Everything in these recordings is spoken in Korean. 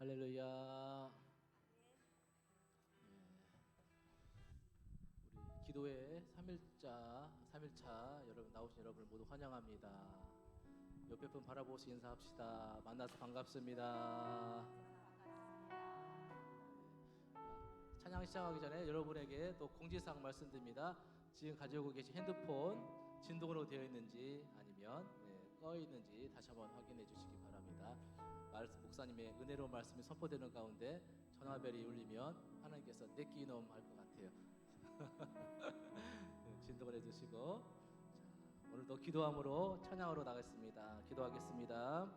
할렐루야. 우리 기도회 3일차 여러분 나오신 여러분을 모두 환영합니다. 옆에 분 바라보시 인사합시다. 만나서 반갑습니다. 찬양 시작하기 전에 여러분에게 또 공지사항 말씀드립니다. 지금 가지고 계신 핸드폰 진동으로 되어 있는지 아니면 꺼 있는지 다시 한번 확인해 주시기 바랍니다. 목사님의 은혜로운 말씀이 선포되는 가운데 전화벨이 울리면 하나님께서 내끼 이놈 할 것 같아요. 진동을 해주시고, 자, 오늘도 기도함으로 찬양으로 나가겠습니다. 기도하겠습니다.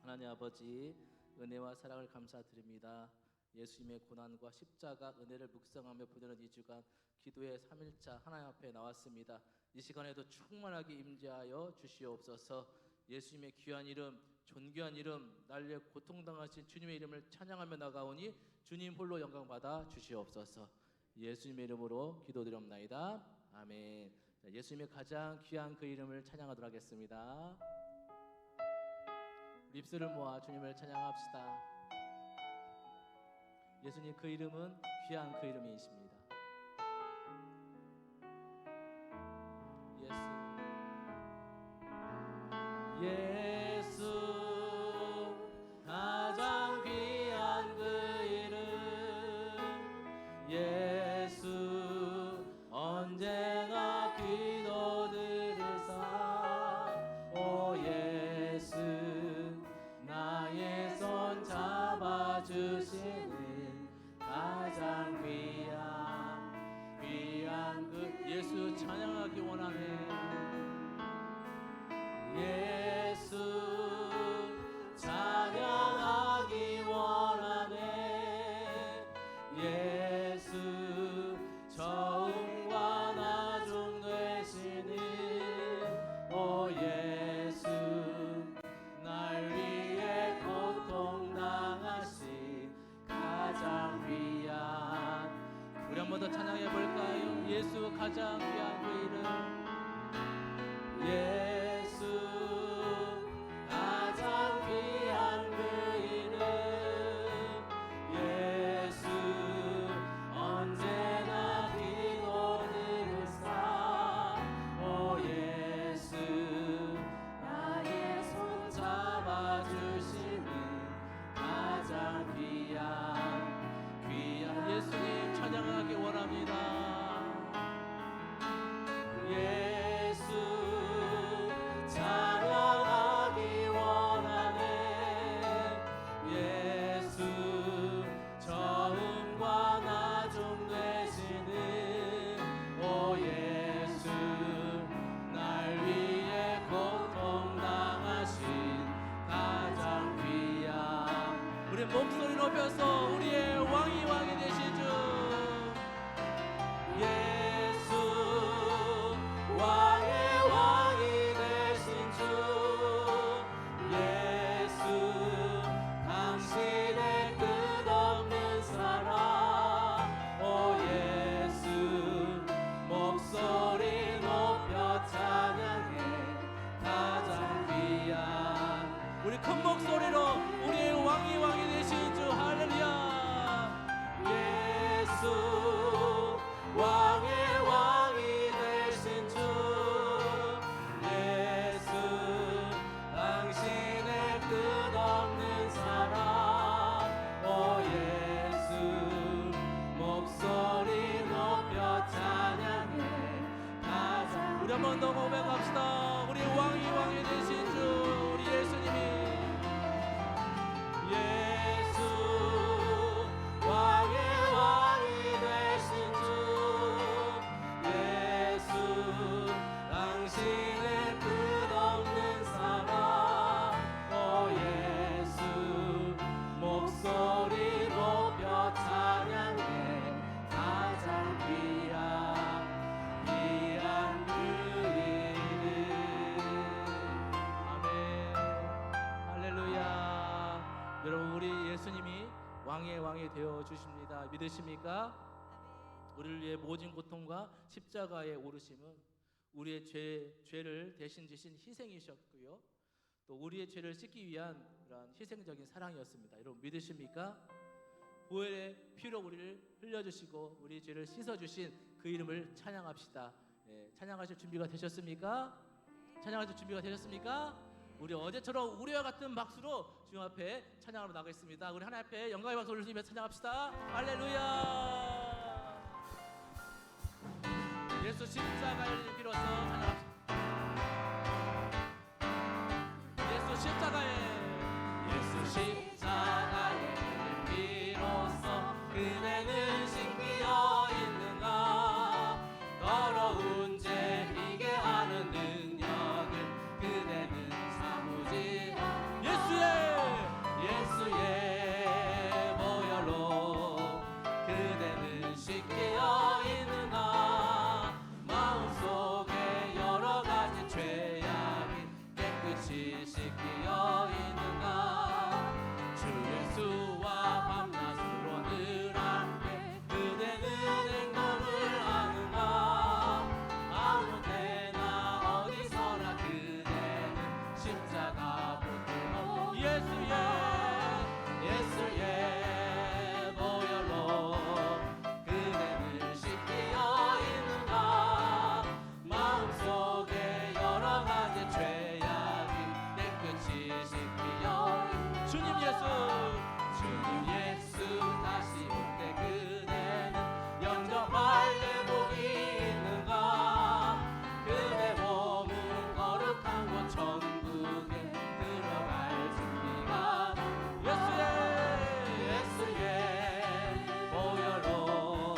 하나님 아버지, 은혜와 사랑을 감사드립니다. 예수님의 고난과 십자가 은혜를 묵상하며 보내는 이 주간 기도의 3일차 하나님 앞에 나왔습니다. 이 시간에도 충만하게 임재하여 주시옵소서. 예수님의 귀한 이름, 존귀한 이름, 날 위해 고통당하신 주님의 이름을 찬양하며 나가오니 주님 홀로 영광 받아 주시옵소서. 예수님의 이름으로 기도드립나이다. 아멘. 예수님의 가장 귀한 그 이름을 찬양하도록 하겠습니다. 립스를 모아 주님을 찬양합시다. 예수님 그 이름은 귀한 그 이름이십니다. 예수 가장 귀한 그 이름, 예수 언제나 기도 들으사, 오 예수 나의 손 잡아주시는 가장 귀한 그 예수 찬양하기 원하네. 예수 찬양하기 원하네. 예수 처음과 나중 되시는 오 예수 날 위해 고통당하신 가장 귀한, 우리 한 번 더 찬양해 볼까요? 예수 가장 귀한 그 이름, 예수 가장 귀한 그 이름, 예수 언제나 기도 들으사, 오 예수 나의 손 잡아주시는 가장 귀한 예수님 찬양하기 원합니다. 예수 찬양하기 원하네. 예수 처음과 나중 되시는 오 예수 날 위해 고통당하신 가장 귀한, 우리 목소리 높여서 우리의 왕이 되신 주 예수 왕이 되신 주 예수 당신의 끝없는 사랑, 오 예수 목소리 높여 찬양해 가장 귀한, 우리 큰 목소리로 우리의 왕이 되신 주 할렐루야. 예수 왕이 되신 주 예수 당신의 끝없는 사랑, 오 예수 목소리 높여 찬양해 가장, 우리 한 번 더 고백합시다. 우리 왕이 되신 주 우리 예수님이 예수 왕이 되신 주 예수 당신의 끝없는 사랑, 오 예수 목소리 높여 찬양해 가장 귀한 그 이름. 아멘. 할렐루야. 여러분 우리 예수님이 왕이 되어 주십니다. 믿으십니까? 우리를 위해 모진 고통과 십자가에 오르심은 우리의 죄를 대신 지신 희생이셨고요, 또 우리의 죄를 씻기 위한 그런 희생적인 사랑이었습니다. 여러분 믿으십니까? 보혈의 피로 우리를 흘려주시고 우리 죄를 씻어주신 그 이름을 찬양합시다. 예, 찬양하실 준비가 되셨습니까? 찬양하실 준비가 되셨습니까? 우리 어제처럼 우리와 같은 박수로 주님 앞에 찬양하러 나가겠습니다. 우리 하나님 앞에 영광의 박수를 올리며 찬양합시다. 할렐루야. 예수 십자가를 빌어서 찬양합시다. 예수 십자가의 비로소 그대는 씻기어 있는가. 더러운 죄 이게 하는 능력을 그대는 사무지. 예수의 보혈로 그대는 씻기어 있는가. 마음속에 여러 가지 죄악이 깨끗이 씻기어 있는가. 주 예수와 밤낮으로 늘 함께 그대는 행동을 하는가. 아무 때나 어디서나 그대는 십자가 붙들고 예수의 보혈로 그대는 씻기어 있는가. 마음속에 여러 가지 죄악이 깨끗이 씻기어 주님 예수 다시 올 때 그대는 영접할 회복이 있는가. 그대 몸은 거룩한 곳 천국에 들어갈 준비가. 예수의 보혈로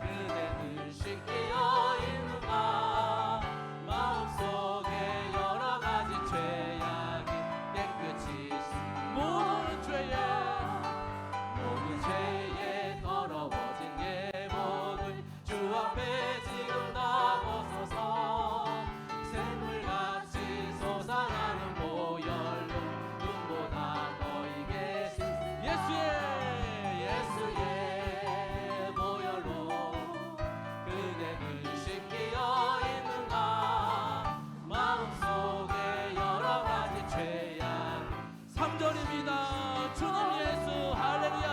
그대는 씻기어 있는가. 마음속에 여러 가지 죄악이 깨끗이 모든 죄에 더러워진 예복을 주 앞에 지금 다 벗어서 샘물같이 솟아나는 보혈로 눈보다 더이게 예수의 보혈로 그대는 씻기어 있는가. 마음속에 여러 가지 죄악 3절입니다. 주님 예수 할렐루야.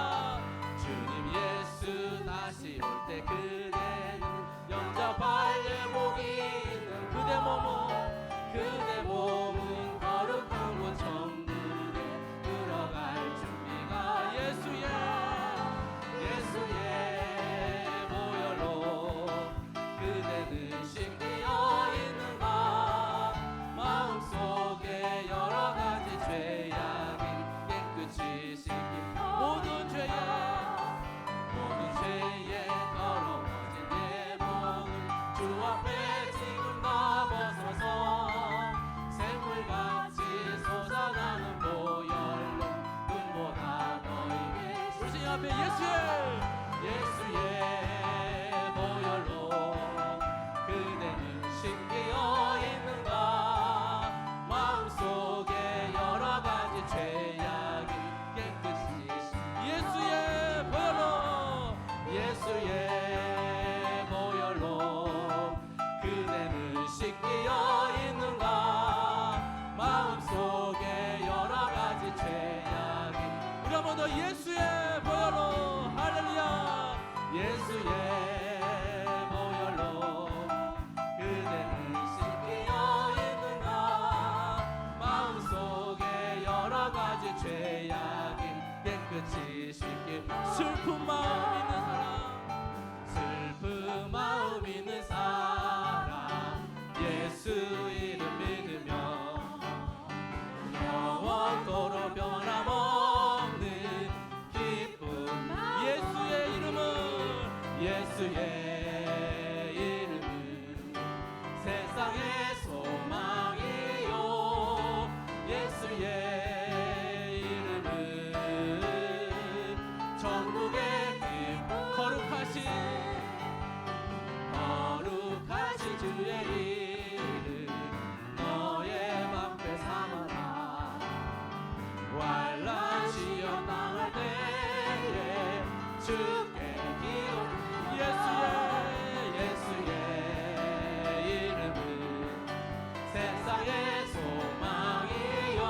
주님 예수 다시 올 때 그대는 영접할 예복이 있는 그대 몸은 거룩한 곳 천국에 들어갈 준비가. 예수의 보혈로 그대는 씻기어 있는가. 마음속에 여러 가지 죄악이 깨끗이 씻기 모든 죄에 더러워진 예복을 주 앞에 지금 다 벗어서 샘물같이 솟아나는 보혈로 눈보다 더이게 우리 주님 앞에 예수의 보혈로 그대는 씻기어 있는가. 마음속에 여러 가지 죄악이 깨끗이 예수의 보혈로 그대는 씻기어 있는가. 마음속에 여러 가지 죄악이 우리 한 번 더 예수의 보혈로 할렐루야. 예수의 보혈로 그대는 씻기어 있는가. 마음속에 여러 가지 죄악이 깨끗이 씻기. 슬픈 마음 있는 사람 예수 이름 믿으며 영원토록 변함없는 기쁨. 예수의 이름은 세상의 소망이요. 예수의 이름은 천국의 길. 거룩하신 주의 이름 너의 방패 삼아라. 환난 시험 당할 때에 주께 기도. 예수의 이름은 세상의 소망이요.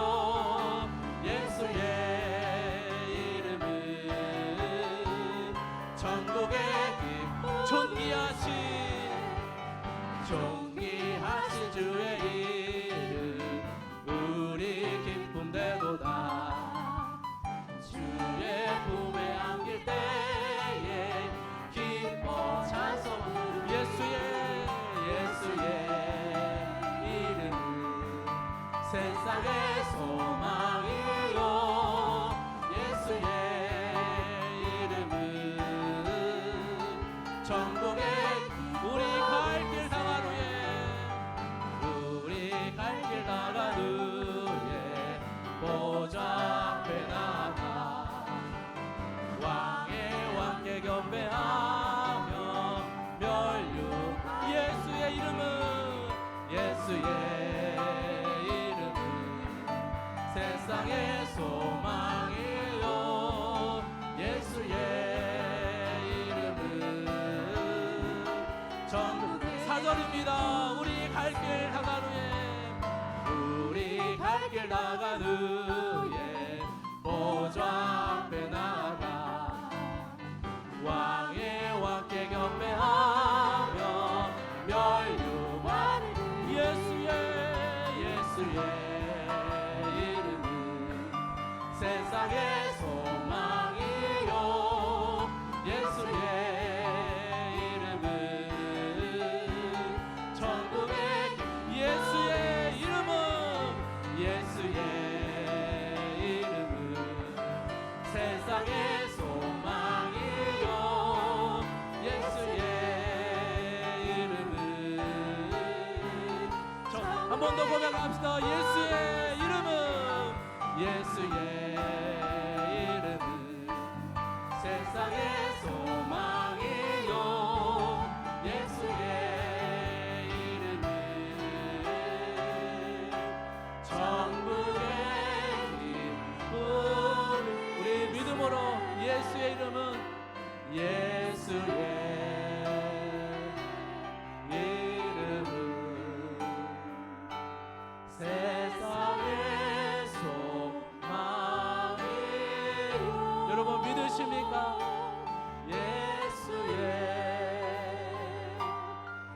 세상의 소망이요 예수의 이름은 천국에 우리 갈 길 다간 후에 우리 갈 길 다간 후에 보좌 앞에 나가 왕의 왕께 경배하며 멸류 예수의 이름은 세상의 소망이요 예수의 이름은 전국 4절입니다. 우리 갈 길 다간 후에 우리 갈 길 다간 후에 보좌 앞에 나가 왕의 왕께 경배하며 멸류관을 예수의 이름은 세상의 소망이요 예수의 이름은 천국의 예수의 이름은 세상의 소망이요 예수의 이름은 한 번 더 고백합시다. 예수의 이름은 세상의 소망이요 예수의 이름은 천국의 기쁨 우리 믿음으로 예수의 이름은 세상의 소망이요 여러분 믿으십니까? 예수의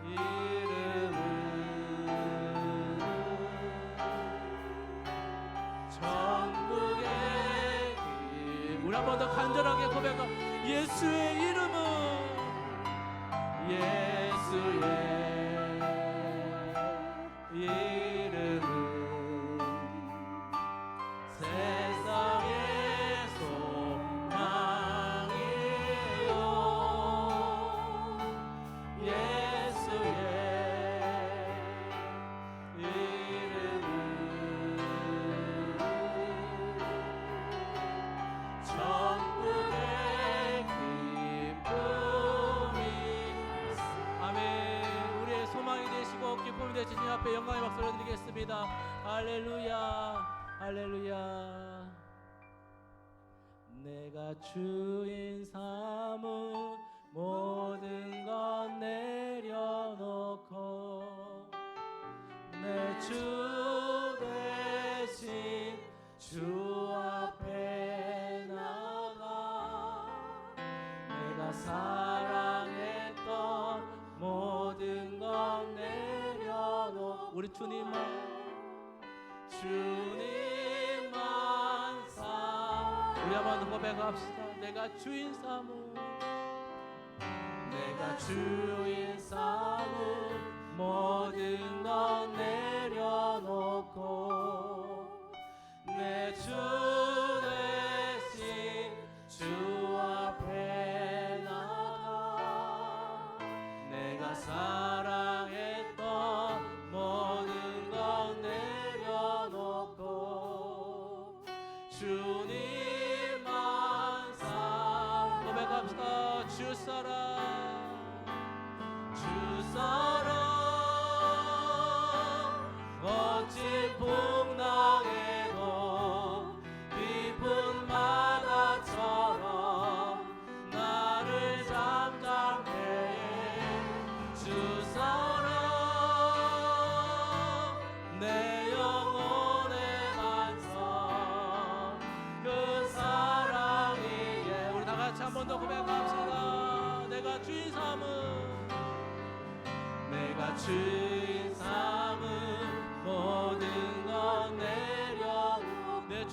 이름은 천국의 우리 한 번 더 간절하게 고백하 예수의 이름은 세상의 소망이요 예수의 이름은 천국의 기쁨이 아멘. 우리의 소망이 되시고 기쁨이 되신 주님 앞에 영광의 박수를 드리겠습니다. 할렐루야 할렐루야. 내가 주인 삼은 모든 것 내려놓고 내 주 대신 주 앞에 나가 내가 사랑했던 모든 것 내려놓고 우리 주님만 우리 한번 고백합시다. 내가 주인 삼은 모든 것 내려놓고 내 주 대신 주 앞에 나가 내가 사랑했던 모든 것 내려놓고 주님만 고백합시다. 주 사랑 어찌 풍랑에도 깊은 바다처럼 나를 잠잠케 해 주 사랑 내 영혼의 반성 그 사랑이 우리 다 같이 한 번 더 고백합시다. 내가 주인 삼은 모든 것 내려놓고 내 주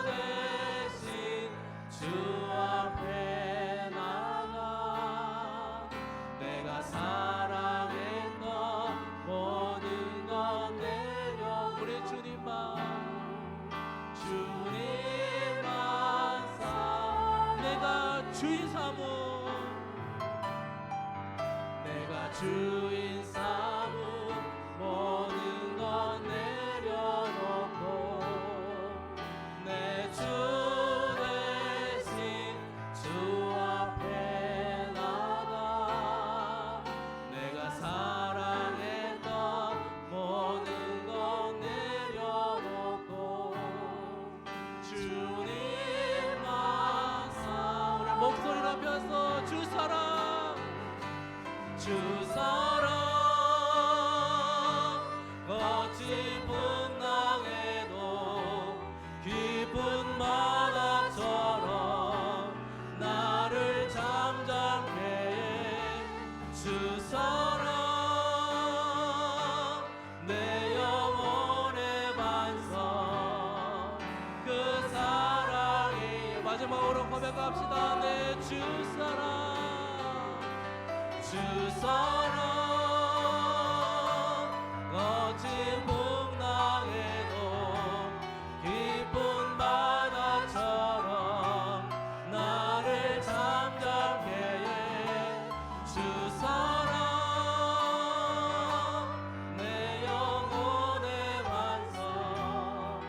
대신 주 앞에 나가 내가 사랑했던 모든 것 주인 삼음 내가 주인 삼음 모든 것 내려놓고 내 주 대신 주 앞에 나가 내가 사랑했던 모든 것 내려놓고 주님만 사랑 우리 목소리 높여서 주 사랑 거친 풍랑에도 깊은 바다처럼 나를 잠잠케 해 주 사랑 내 영혼의 반석 그 사랑이 마지막으로 고백합시다. 내 주 사랑 거친 풍랑에도 깊은 바다처럼 나를 잠잠케 해 주 사랑 내 영혼의 완성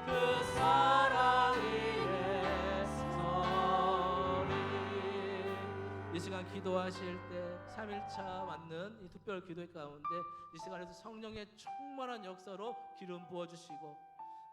그 사랑 위에 서리. 이 시간 기도하실 때 3일차 맞는 이 특별 기도회 가운데 이 시간에서 성령의 충만한 역사로 기름 부어주시고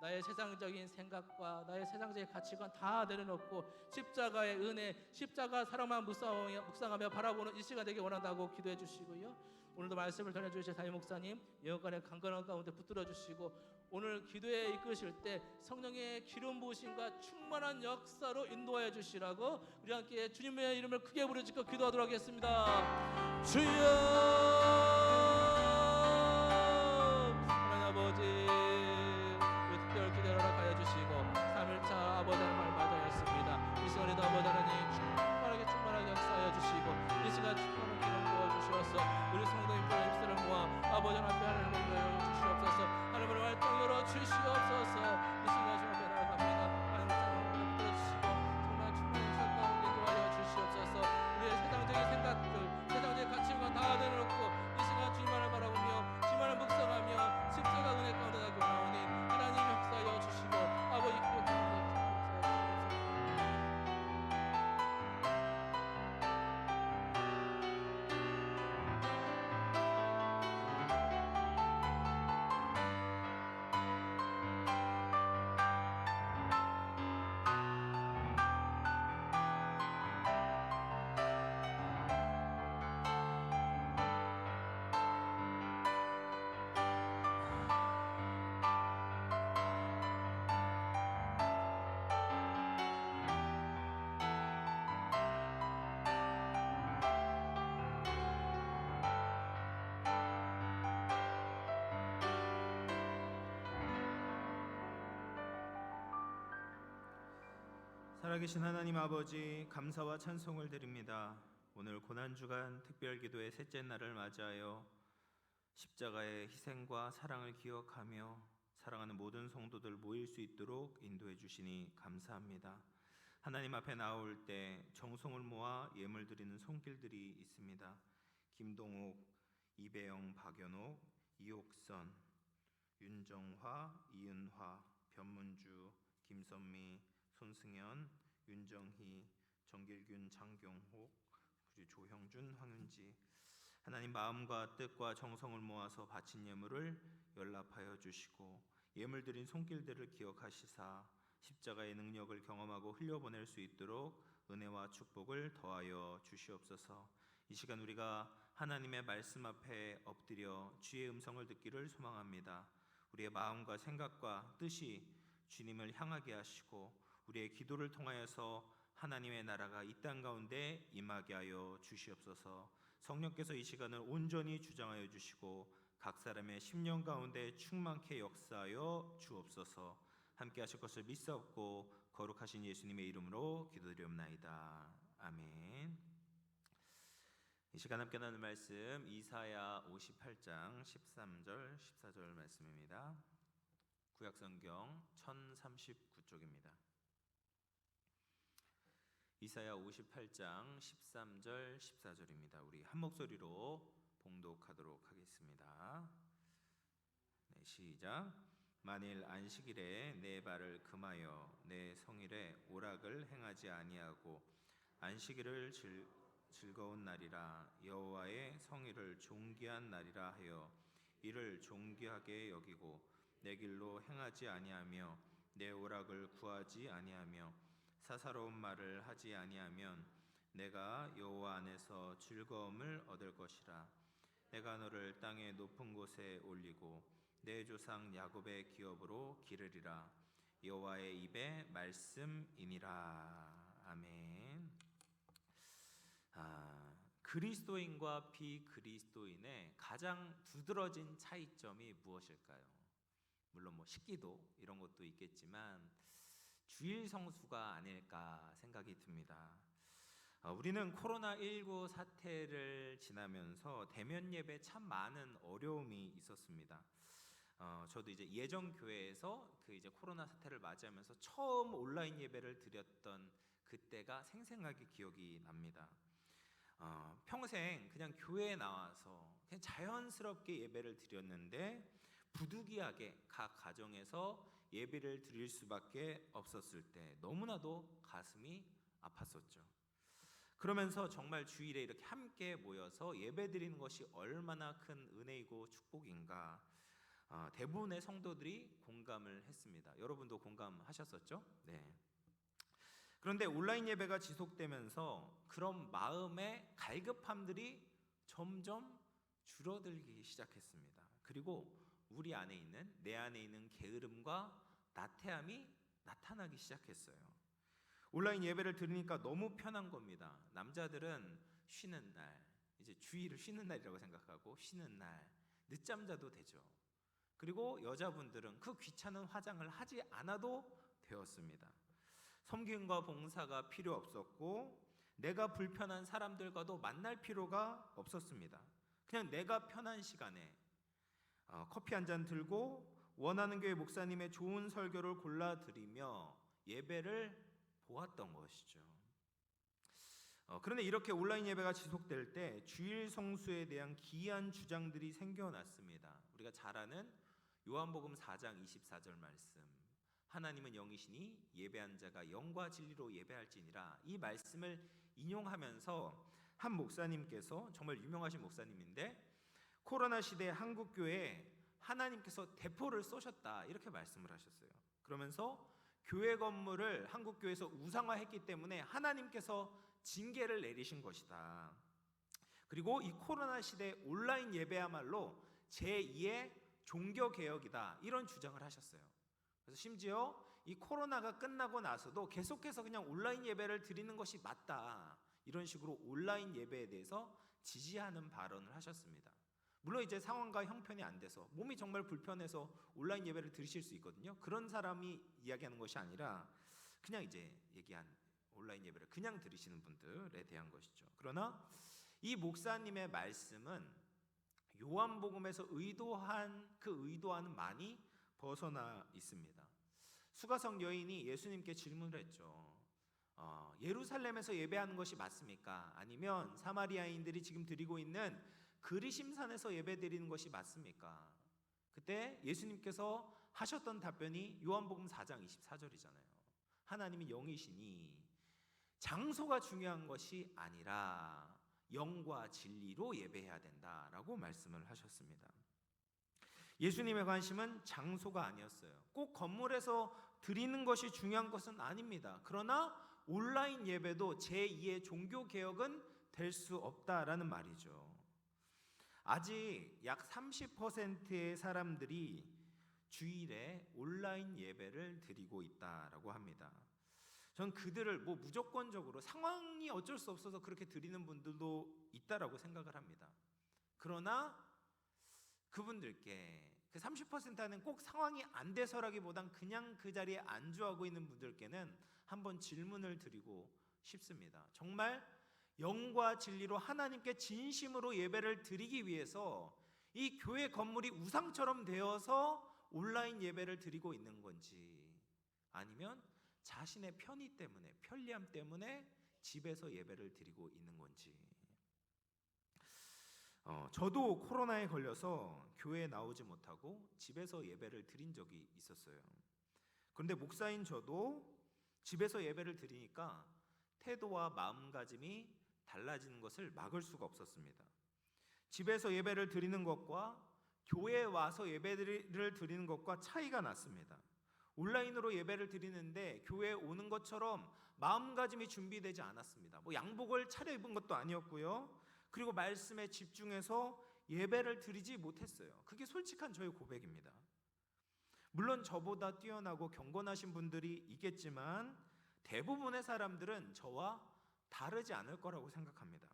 나의 세상적인 생각과 나의 세상적인 가치관 다 내려놓고 십자가의 은혜, 십자가 사랑만 묵상하며 바라보는 이 시간 되기 원한다고 기도해 주시고요. 오늘도 말씀을 전해주실 담임 목사님 예언관의 강건한 가운데 붙들어 주시고 오늘 기도에 이끄실 때 성령의 기름 부으심과 충만한 역사로 인도하여 주시라고 우리 함께 주님의 이름을 크게 부르짖고 기도하도록 하겠습니다. 주여 하나님 아버지 우리 특별 기도를 허락하여 주시고 3일차 아버지 하나님 말 맞아였습니다. 이 시간에도 아버지 하나님 충만하게 역사하여 주시고 이 시간 충만한 기름 부어주시옵소서. 우리 성도님들 입술을 모아 아버지 하나님 하나님을 주시옵소서. 하나님을 활동 열어 주시옵소서. 이 시간 주 앞에 나아갑니다. 하나님 사랑을 붙들어주시고 정말 충만한 역사 가운데 도와여 주시옵소서. 우리의 세상적인 생각들 세상적인 가치관 다 내려놓고 이 시간 주님만을 바라보며 주님만을 묵상하며 십자가 은혜 가운데 나기 원하오니 하나님 역사하여 주시고 아버지 그 가운데 살아계신 하나님 아버지 감사와 찬송을 드립니다. 오늘 고난주간 특별기도의 셋째 날을 맞이하여 십자가의 희생과 사랑을 기억하며 사랑하는 모든 성도들 모일 수 있도록 인도해 주시니 감사합니다. 하나님 앞에 나올 때 정성을 모아 예물 드리는 손길들이 있습니다. 김동욱, 이배영, 박연옥, 이옥선, 윤정화, 이은화, 변문주, 김선미, 손승현, 윤정희, 정길균, 장경옥, 그리고 조형준, 황윤지 하나님 마음과 뜻과 정성을 모아서 바친 예물을 연락하여 주시고 예물 드린 손길들을 기억하시사 십자가의 능력을 경험하고 흘려보낼 수 있도록 은혜와 축복을 더하여 주시옵소서. 이 시간 우리가 하나님의 말씀 앞에 엎드려 주의 음성을 듣기를 소망합니다. 우리의 마음과 생각과 뜻이 주님을 향하게 하시고 우리의 기도를 통하여서 하나님의 나라가 이 땅 가운데 임하게 하여 주시옵소서. 성령께서 이 시간을 온전히 주장하여 주시고 각 사람의 심령 가운데 충만케 역사하여 주옵소서. 함께 하실 것을 믿사옵고 거룩하신 예수님의 이름으로 기도드리옵나이다. 아멘. 이 시간 함께 나눌 말씀 이사야 58장 13절 14절 말씀입니다. 구약성경 1039쪽입니다. 이사야 58장 13절 14절입니다. 우리 한 목소리로 봉독하도록 하겠습니다. 네, 시작. 만일 안식일에 내 발을 금하여 내 성일에 오락을 행하지 아니하고 안식일을 즐거운 날이라 여호와의 성일을 존귀한 날이라 하여 이를 존귀하게 여기고 내 길로 행하지 아니하며 내 오락을 구하지 아니하며 사사로운 말을 하지 아니하면 내가 여호와 안에서 즐거움을 얻을 것이라. 내가 너를 땅의 높은 곳에 올리고 내 조상 야곱의 기업으로 기르리라. 여호와의 입의 말씀이니라. 아멘. 그리스도인과 비그리스도인의 가장 두드러진 차이점이 무엇일까요? 물론 식기도 이런 것도 있겠지만 주일 성수가 아닐까 생각이 듭니다. 우리는 코로나19 사태를 지나면서 대면 예배 참 많은 어려움이 있었습니다. 저도 이제 예전 교회에서 이제 코로나 사태를 맞이하면서 처음 온라인 예배를 드렸던 그때가 생생하게 기억이 납니다. 평생 그냥 교회에 나와서 그냥 자연스럽게 예배를 드렸는데 부득이하게 각 가정에서 예배를 드릴 수밖에 없었을 때 너무나도 가슴이 아팠었죠. 그러면서 정말 주일에 이렇게 함께 모여서 예배 드리는 것이 얼마나 큰 은혜이고 축복인가 대부분의 성도들이 공감을 했습니다. 여러분도 공감하셨었죠? 네. 그런데 온라인 예배가 지속되면서 그런 마음의 갈급함들이 점점 줄어들기 시작했습니다. 그리고 내 안에 있는 게으름과 나태함이 나타나기 시작했어요. 온라인 예배를 들으니까 너무 편한 겁니다. 남자들은 쉬는 날, 이제 주일을 쉬는 날이라고 생각하고 쉬는 날, 늦잠 자도 되죠. 그리고 여자분들은 그 귀찮은 화장을 하지 않아도 되었습니다. 섬김과 봉사가 필요 없었고 내가 불편한 사람들과도 만날 필요가 없었습니다. 그냥 내가 편한 시간에 커피 한 잔 들고 원하는 교회 목사님의 좋은 설교를 골라 드리며 예배를 보았던 것이죠. 그런데 이렇게 온라인 예배가 지속될 때 주일 성수에 대한 기이한 주장들이 생겨났습니다. 우리가 잘 아는 요한복음 4장 24절 말씀, 하나님은 영이시니 예배한 자가 영과 진리로 예배할지니라. 이 말씀을 인용하면서 한 목사님께서, 정말 유명하신 목사님인데, 코로나 시대 한국 교회에 하나님께서 대포를 쏘셨다 이렇게 말씀을 하셨어요. 그러면서 교회 건물을 한국 교회에서 우상화했기 때문에 하나님께서 징계를 내리신 것이다. 그리고 이 코로나 시대 온라인 예배야말로 제2의 종교 개혁이다 이런 주장을 하셨어요. 그래서 심지어 이 코로나가 끝나고 나서도 계속해서 그냥 온라인 예배를 드리는 것이 맞다 이런 식으로 온라인 예배에 대해서 지지하는 발언을 하셨습니다. 물론 이제 상황과 형편이 안 돼서 몸이 정말 불편해서 온라인 예배를 드리실 수 있거든요. 그런 사람이 이야기하는 것이 아니라 그냥 이제 얘기한 온라인 예배를 그냥 들으시는 분들에 대한 것이죠. 그러나 이 목사님의 말씀은 요한복음에서 의도와는 많이 벗어나 있습니다. 수가성 여인이 예수님께 질문을 했죠. 예루살렘에서 예배하는 것이 맞습니까? 아니면 사마리아인들이 지금 드리고 있는 그리심산에서 예배드리는 것이 맞습니까? 그때 예수님께서 하셨던 답변이 요한복음 4장 24절이잖아요. 하나님이 영이시니 장소가 중요한 것이 아니라 영과 진리로 예배해야 된다라고 말씀을 하셨습니다. 예수님의 관심은 장소가 아니었어요. 꼭 건물에서 드리는 것이 중요한 것은 아닙니다. 그러나 온라인 예배도 제2의 종교 개혁은 될 수 없다라는 말이죠. 아직 약 30%의 사람들이 주일에 온라인 예배를 드리고 있다라고 합니다. 전 그들을 무조건적으로 상황이 어쩔 수 없어서 그렇게 드리는 분들도 있다라고 생각을 합니다. 그러나 그분들께 그 30%는 꼭 상황이 안 돼서라기보단 그냥 그 자리에 안주하고 있는 분들께는 한번 질문을 드리고 싶습니다. 정말 영과 진리로 하나님께 진심으로 예배를 드리기 위해서 이 교회 건물이 우상처럼 되어서 온라인 예배를 드리고 있는 건지, 아니면 자신의 편의 때문에, 편리함 때문에 집에서 예배를 드리고 있는 건지. 저도 코로나에 걸려서 교회에 나오지 못하고 집에서 예배를 드린 적이 있었어요. 그런데 목사인 저도 집에서 예배를 드리니까 태도와 마음가짐이 달라지는 것을 막을 수가 없었습니다. 집에서 예배를 드리는 것과 교회에 와서 예배를 드리는 것과 차이가 났습니다. 온라인으로 예배를 드리는데 교회에 오는 것처럼 마음가짐이 준비되지 않았습니다. 양복을 차려입은 것도 아니었고요. 그리고 말씀에 집중해서 예배를 드리지 못했어요. 그게 솔직한 저의 고백입니다. 물론 저보다 뛰어나고 경건하신 분들이 있겠지만 대부분의 사람들은 저와 다르지 않을 거라고 생각합니다.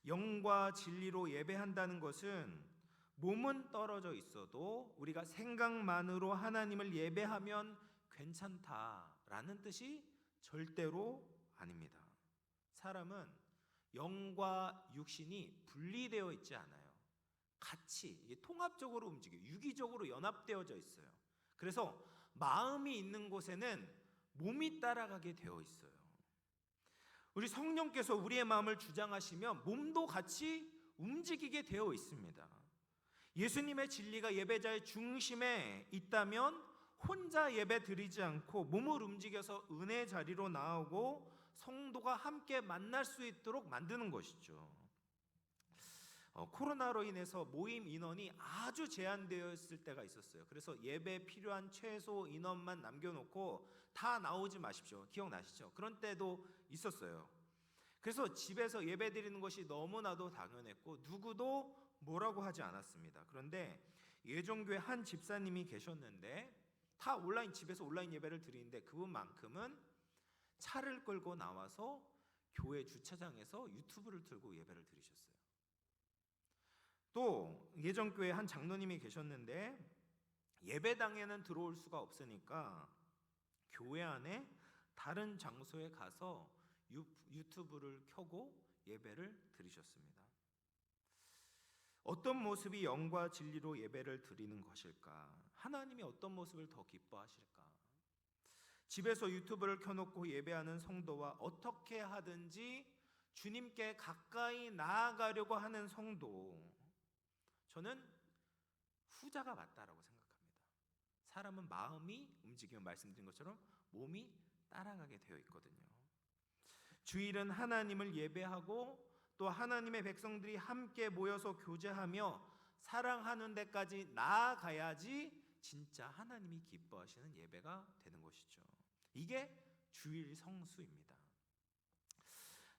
영과 진리로 예배한다는 것은 몸은 떨어져 있어도 우리가 생각만으로 하나님을 예배하면 괜찮다라는 뜻이 절대로 아닙니다. 사람은 영과 육신이 분리되어 있지 않아요. 같이 통합적으로 움직여요. 유기적으로 연합되어져 있어요. 그래서 마음이 있는 곳에는 몸이 따라가게 되어 있어요. 우리 성령께서 우리의 마음을 주장하시며 몸도 같이 움직이게 되어 있습니다. 예수님의 진리가 예배자의 중심에 있다면 혼자 예배 드리지 않고 몸을 움직여서 은혜 자리로 나오고 성도가 함께 만날 수 있도록 만드는 것이죠. 코로나로 인해서 모임 인원이 아주 제한되어 있을 때가 있었어요. 그래서 예배 필요한 최소 인원만 남겨놓고 다 나오지 마십시오. 기억나시죠? 그런 때도 있었어요. 그래서 집에서 예배 드리는 것이 너무나도 당연했고 누구도 뭐라고 하지 않았습니다. 그런데 예정교회 한 집사님이 계셨는데 다 집에서 온라인 예배를 드리는데 그분만큼은 차를 끌고 나와서 교회 주차장에서 유튜브를 틀고 예배를 드리셨어요. 또 예정교회 한 장로님이 계셨는데 예배당에는 들어올 수가 없으니까 교회 안에 다른 장소에 가서 유튜브를 켜고 예배를 드리셨습니다. 어떤 모습이 영과 진리로 예배를 드리는 것일까? 하나님이 어떤 모습을 더 기뻐하실까? 집에서 유튜브를 켜놓고 예배하는 성도와 어떻게 하든지 주님께 가까이 나아가려고 하는 성도, 저는 후자가 맞다라고 생각합니다. 사람은 마음이 움직이면 말씀드린 것처럼 몸이 따라가게 되어 있거든요. 주일은 하나님을 예배하고 또 하나님의 백성들이 함께 모여서 교제하며 사랑하는 데까지 나아가야지 진짜 하나님이 기뻐하시는 예배가 되는 것이죠. 이게 주일 성수입니다.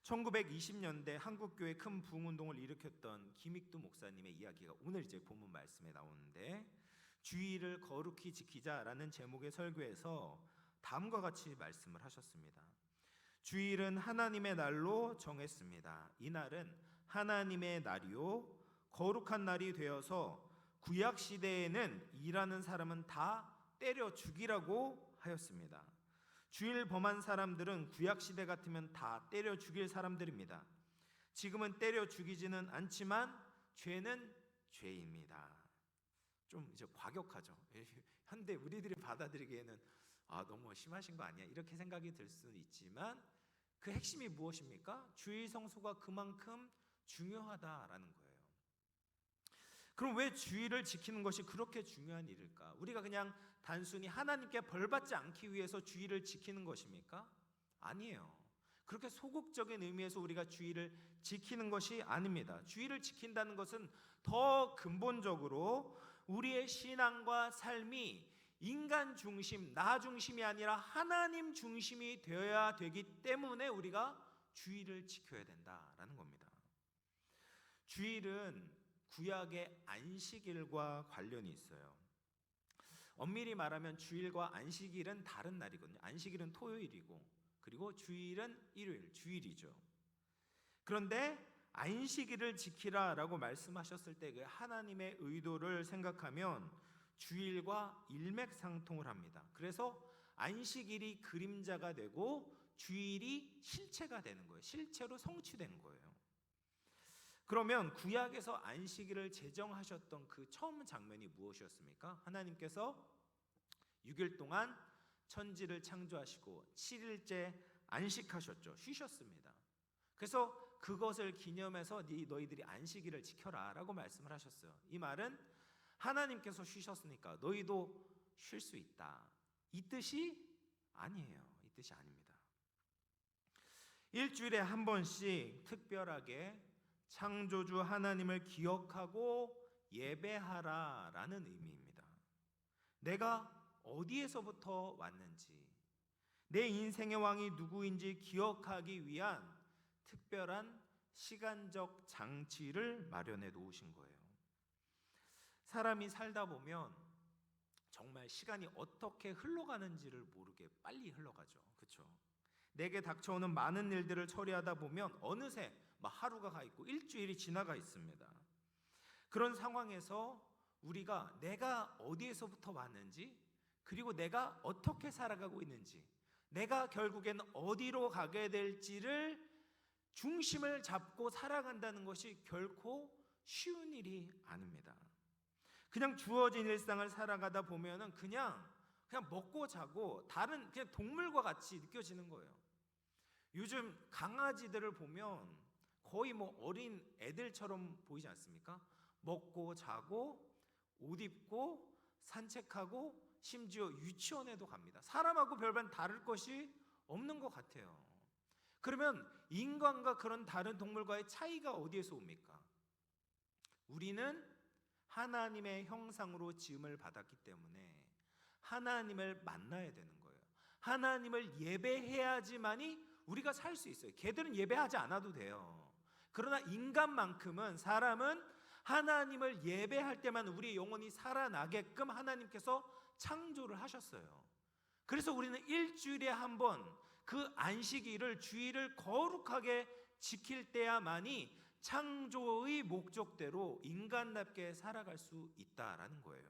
1920년대 한국교회 큰 부흥운동을 일으켰던 김익두 목사님의 이야기가 오늘 이제 본문 말씀에 나오는데 주일을 거룩히 지키자라는 제목의 설교에서 다음과 같이 말씀을 하셨습니다. 주일은 하나님의 날로 정했습니다. 이 날은 하나님의 날이요 거룩한 날이 되어서 구약 시대에는 일하는 사람은 다 때려 죽이라고 하였습니다. 주일 범한 사람들은 구약 시대 같으면 다 때려 죽일 사람들입니다. 지금은 때려 죽이지는 않지만 죄는 죄입니다. 좀 이제 과격하죠. 현대 우리들이 받아들이기에는 너무 심하신 거 아니야? 이렇게 생각이 들 수는 있지만 그 핵심이 무엇입니까? 주일 성수가 그만큼 중요하다라는 거예요. 그럼 왜 주일을 지키는 것이 그렇게 중요한 일일까? 우리가 그냥 단순히 하나님께 벌받지 않기 위해서 주일을 지키는 것입니까? 아니에요. 그렇게 소극적인 의미에서 우리가 주일을 지키는 것이 아닙니다. 주일을 지킨다는 것은 더 근본적으로 우리의 신앙과 삶이 인간 중심, 나 중심이 아니라 하나님 중심이 되어야 되기 때문에 우리가 주일을 지켜야 된다라는 겁니다. 주일은 구약의 안식일과 관련이 있어요. 엄밀히 말하면 주일과 안식일은 다른 날이거든요. 안식일은 토요일이고 그리고 주일은 일요일, 주일이죠. 그런데 안식일을 지키라라고 말씀하셨을 때 그 하나님의 의도를 생각하면 주일과 일맥상통을 합니다. 그래서 안식일이 그림자가 되고 주일이 실체가 되는 거예요. 실체로 성취된 거예요. 그러면 구약에서 안식일을 제정하셨던 그 처음 장면이 무엇이었습니까? 하나님께서 6일 동안 천지를 창조하시고 7일째 안식하셨죠. 쉬셨습니다. 그래서 그것을 기념해서 너희들이 안식일을 지켜라 라고 말씀을 하셨어요. 이 말은 하나님께서 쉬셨으니까 너희도 쉴 수 있다, 이 뜻이 아니에요. 이 뜻이 아닙니다. 일주일에 한 번씩 특별하게 창조주 하나님을 기억하고 예배하라라는 의미입니다. 내가 어디에서부터 왔는지, 내 인생의 왕이 누구인지 기억하기 위한 특별한 시간적 장치를 마련해 놓으신 거예요. 사람이 살다 보면 정말 시간이 어떻게 흘러가는지를 모르게 빨리 흘러가죠. 그렇죠? 내게 닥쳐오는 많은 일들을 처리하다 보면 어느새 하루가 가 있고 일주일이 지나가 있습니다. 그런 상황에서 우리가 내가 어디에서부터 왔는지, 그리고 내가 어떻게 살아가고 있는지, 내가 결국엔 어디로 가게 될지를 중심을 잡고 살아간다는 것이 결코 쉬운 일이 아닙니다. 그냥 주어진 일상을 살아가다 보면은 그냥 먹고 자고 다른 그냥 동물과 같이 느껴지는 거예요. 요즘 강아지들을 보면 거의 어린 애들처럼 보이지 않습니까? 먹고 자고 옷 입고 산책하고 심지어 유치원에도 갑니다. 사람하고 별반 다를 것이 없는 것 같아요. 그러면 인간과 그런 다른 동물과의 차이가 어디에서 옵니까? 우리는 하나님의 형상으로 지음을 받았기 때문에 하나님을 만나야 되는 거예요. 하나님을 예배해야지만이 우리가 살 수 있어요. 걔들은 예배하지 않아도 돼요. 그러나 인간만큼은, 사람은 하나님을 예배할 때만 우리의 영혼이 살아나게끔 하나님께서 창조를 하셨어요. 그래서 우리는 일주일에 한 번 그 안식일을, 주일을 거룩하게 지킬 때야만이 창조의 목적대로 인간답게 살아갈 수 있다라는 거예요.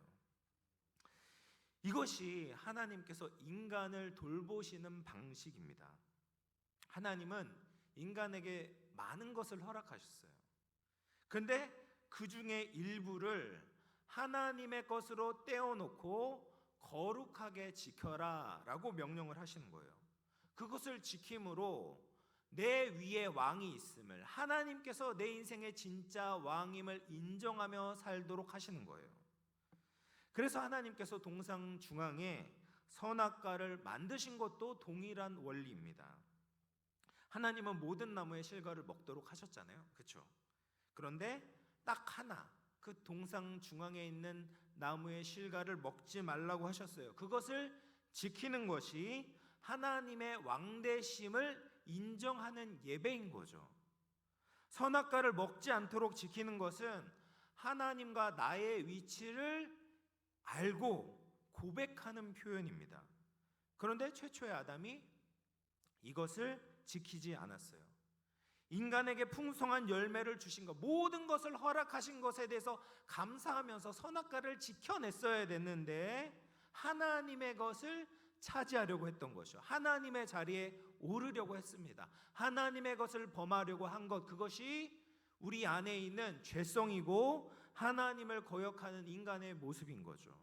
이것이 하나님께서 인간을 돌보시는 방식입니다. 하나님은 인간에게 많은 것을 허락하셨어요. 그런데 그 중에 일부를 하나님의 것으로 떼어놓고 거룩하게 지켜라 라고 명령을 하시는 거예요. 그것을 지킴으로 내 위에 왕이 있음을, 하나님께서 내 인생의 진짜 왕임을 인정하며 살도록 하시는 거예요. 그래서 하나님께서 동상 중앙에 선악과를 만드신 것도 동일한 원리입니다. 하나님은 모든 나무의 실과를 먹도록 하셨잖아요. 그렇죠? 그런데 딱 하나, 그 동상 중앙에 있는 나무의 실과를 먹지 말라고 하셨어요. 그것을 지키는 것이 하나님의 왕되심을 인정하는 예배인 거죠. 선악과를 먹지 않도록 지키는 것은 하나님과 나의 위치를 알고 고백하는 표현입니다. 그런데 최초의 아담이 이것을 지키지 않았어요. 인간에게 풍성한 열매를 주신 것, 모든 것을 허락하신 것에 대해서 감사하면서 선악과를 지켜냈어야 됐는데 하나님의 것을 차지하려고 했던 것이죠. 하나님의 자리에 오르려고 했습니다. 하나님의 것을 범하려고 한 것, 그것이 우리 안에 있는 죄성이고 하나님을 거역하는 인간의 모습인 거죠.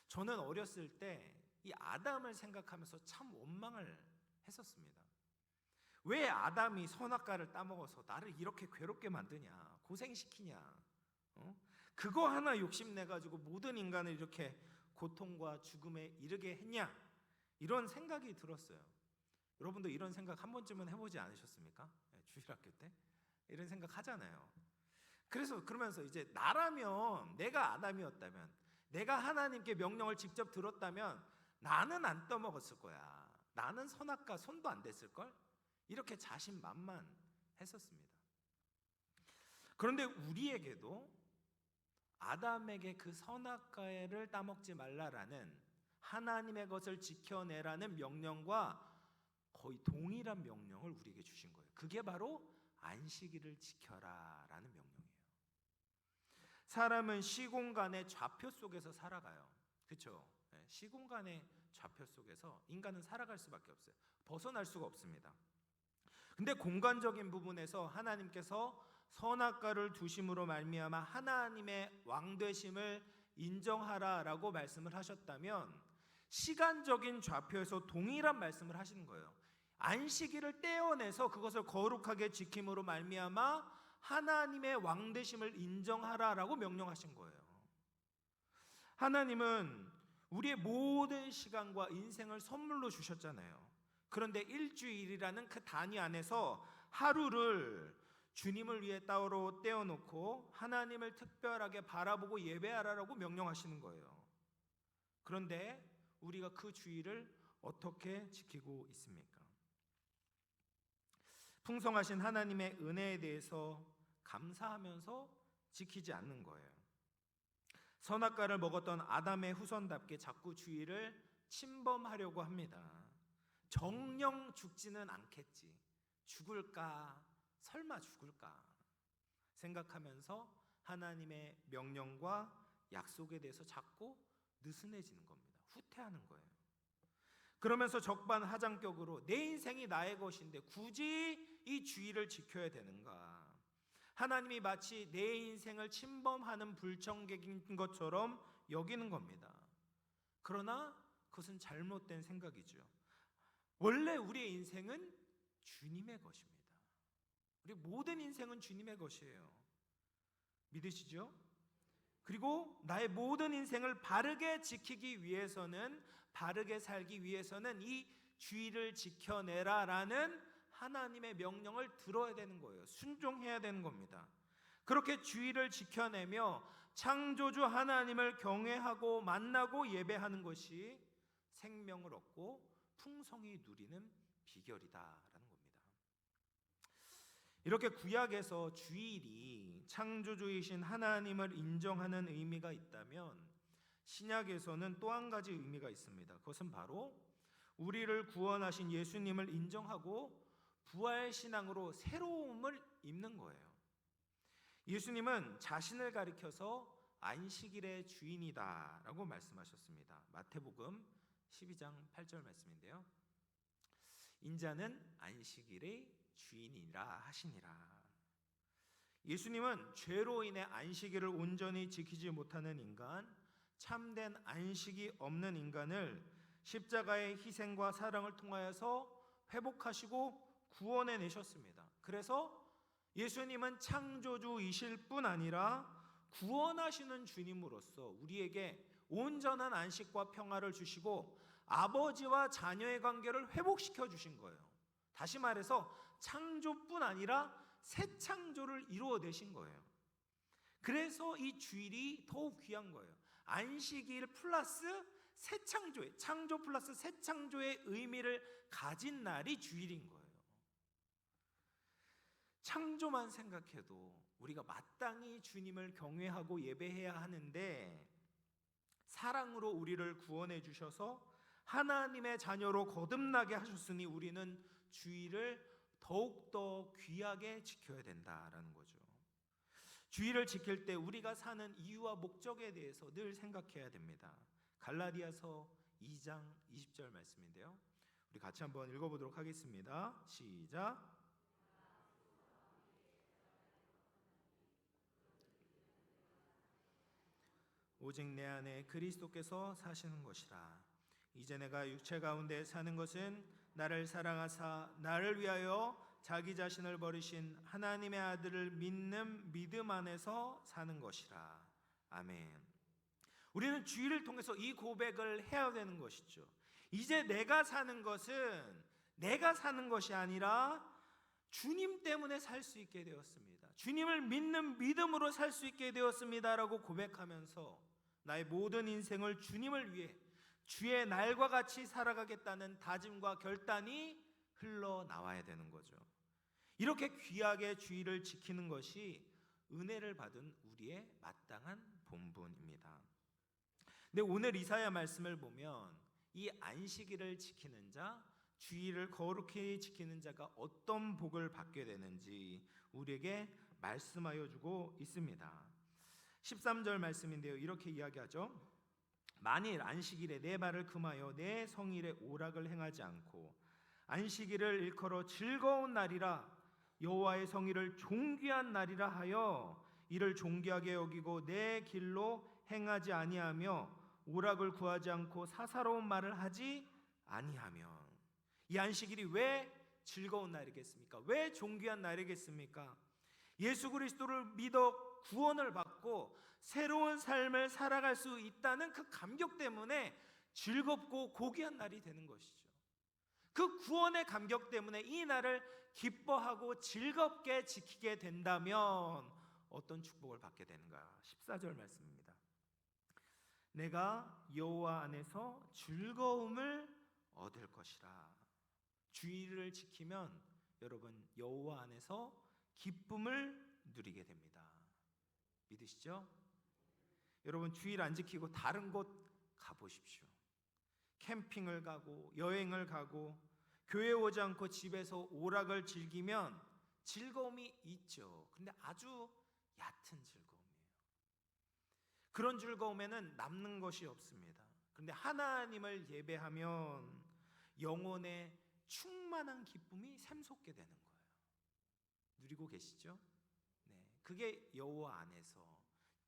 저는 어렸을 때 이 아담을 생각하면서 참 원망을 했었습니다. 왜 아담이 선악과를 따먹어서 나를 이렇게 괴롭게 만드냐, 고생시키냐, 그거 하나 욕심내가지고 모든 인간을 이렇게 고통과 죽음에 이르게 했냐, 이런 생각이 들었어요. 여러분도 이런 생각 한 번쯤은 해보지 않으셨습니까? 주일학교 때 이런 생각 하잖아요. 그러면서 이제 나라면, 내가 아담이었다면, 내가 하나님께 명령을 직접 들었다면 나는 안 떠먹었을 거야, 나는 선악과 손도 안 댔을걸, 이렇게 자신만만했었습니다. 그런데 우리에게도 아담에게 그 선악과를 따먹지 말라라는, 하나님의 것을 지켜내라는 명령과 거의 동일한 명령을 우리에게 주신 거예요. 그게 바로 안식일을 지켜라라는 명령이에요. 사람은 시공간의 좌표 속에서 살아가요. 그렇죠? 시공간의 좌표 속에서 인간은 살아갈 수밖에 없어요. 벗어날 수가 없습니다. 근데 공간적인 부분에서 하나님께서 선악과를 두심으로 말미암아 하나님의 왕되심을 인정하라라고 말씀을 하셨다면, 시간적인 좌표에서 동일한 말씀을 하시는 거예요. 안식일을 떼어내서 그것을 거룩하게 지킴으로 말미암아 하나님의 왕되심을 인정하라라고 명령하신 거예요. 하나님은 우리의 모든 시간과 인생을 선물로 주셨잖아요. 그런데 일주일이라는 그 단위 안에서 하루를 주님을 위해 따로 떼어놓고 하나님을 특별하게 바라보고 예배하라라고 명령하시는 거예요. 그런데 우리가 그 주일을 어떻게 지키고 있습니까? 풍성하신 하나님의 은혜에 대해서 감사하면서 지키지 않는 거예요. 선악과를 먹었던 아담의 후손답게 자꾸 주일을 침범하려고 합니다. 정녕 죽지는 않겠지. 죽을까? 설마 죽을까? 생각하면서 하나님의 명령과 약속에 대해서 자꾸 느슨해지는 겁니다. 후퇴하는 거예요. 그러면서 적반하장격으로 내 인생이 나의 것인데 굳이 이 주일을 지켜야 되는가? 하나님이 마치 내 인생을 침범하는 불청객인 것처럼 여기는 겁니다. 그러나 그것은 잘못된 생각이죠. 원래 우리의 인생은 주님의 것입니다. 우리 모든 인생은 주님의 것이에요. 믿으시죠? 그리고 나의 모든 인생을 바르게 지키기 위해서는, 바르게 살기 위해서는 이 주일을 지켜내라라는 하나님의 명령을 들어야 되는 거예요. 순종해야 되는 겁니다. 그렇게 주일을 지켜내며 창조주 하나님을 경외하고 만나고 예배하는 것이 생명을 얻고 풍성히 누리는 비결이다라는 겁니다. 이렇게 구약에서 주일이 창조주이신 하나님을 인정하는 의미가 있다면 신약에서는 또 한 가지 의미가 있습니다. 그것은 바로 우리를 구원하신 예수님을 인정하고 부활신앙으로 새로움을 입는 거예요. 예수님은 자신을 가리켜서 안식일의 주인이다라고 말씀하셨습니다. 마태복음 12장 8절 말씀인데요. 인자는 안식일의 주인이라 하시니라. 예수님은 죄로 인해 안식일을 온전히 지키지 못하는 인간, 참된 안식이 없는 인간을 십자가의 희생과 사랑을 통하여서 회복하시고 구원해 내셨습니다. 그래서 예수님은 창조주이실 뿐 아니라 구원하시는 주님으로서 우리에게 온전한 안식과 평화를 주시고 아버지와 자녀의 관계를 회복시켜 주신 거예요. 다시 말해서 창조뿐 아니라 새 창조를 이루어내신 거예요. 그래서 이 주일이 더욱 귀한 거예요. 안식일 플러스 새 창조의, 창조 플러스 새 창조의 의미를 가진 날이 주일인 거예요. 창조만 생각해도 우리가 마땅히 주님을 경외하고 예배해야 하는데 사랑으로 우리를 구원해 주셔서 하나님의 자녀로 거듭나게 하셨으니 우리는 주일을 더욱더 귀하게 지켜야 된다라는 거죠. 주일을 지킬 때 우리가 사는 이유와 목적에 대해서 늘 생각해야 됩니다. 갈라디아서 2장 20절 말씀인데요. 우리 같이 한번 읽어보도록 하겠습니다. 시작. 오직 내 안에 그리스도께서 사시는 것이라. 이제 내가 육체 가운데 사는 것은 나를 사랑하사 나를 위하여 자기 자신을 버리신 하나님의 아들을 믿는 믿음 안에서 사는 것이라. 아멘. 우리는 주일을 통해서 이 고백을 해야 되는 것이죠. 이제 내가 사는 것은 내가 사는 것이 아니라 주님 때문에 살 수 있게 되었습니다. 주님을 믿는 믿음으로 살 수 있게 되었습니다라고 고백하면서 나의 모든 인생을 주님을 위해 주의 날과 같이 살아가겠다는 다짐과 결단이 흘러나와야 되는 거죠. 이렇게 귀하게 주일을 지키는 것이 은혜를 받은 우리의 마땅한 본분입니다. 근데 오늘 이사야 말씀을 보면 이 안식일을 지키는 자, 주일을 거룩히 지키는 자가 어떤 복을 받게 되는지 우리에게 말씀하여 주고 있습니다. 13절 말씀인데요. 이렇게 이야기하죠. 만일 안식일에 내 발을 금하여 내 성일에 오락을 행하지 않고 안식일을 일컬어 즐거운 날이라 여호와의 성일을 존귀한 날이라 하여 이를 존귀하게 여기고 내 길로 행하지 아니하며 오락을 구하지 않고 사사로운 말을 하지 아니하면 이 안식일이 왜 즐거운 날이겠습니까? 왜 존귀한 날이겠습니까? 예수 그리스도를 믿어 구원을 받고 새로운 삶을 살아갈 수 있다는 그 감격 때문에 즐겁고 고귀한 날이 되는 것이죠. 그 구원의 감격 때문에 이 날을 기뻐하고 즐겁게 지키게 된다면 어떤 축복을 받게 되는가? 14절 말씀입니다. 내가 여호와 안에서 즐거움을 얻을 것이라. 주일을 지키면 여러분 여호와 안에서 기쁨을 누리게 됩니다. 믿으시죠? 여러분 주일 안 지키고 다른 곳 가보십시오. 캠핑을 가고 여행을 가고 교회 오지 않고 집에서 오락을 즐기면 즐거움이 있죠. 근데 아주 얕은 즐거움이에요. 그런 즐거움에는 남는 것이 없습니다. 그런데 하나님을 예배하면 영혼의 충만한 기쁨이 샘솟게 되는 거예요. 누리고 계시죠? 네, 그게 여호와 안에서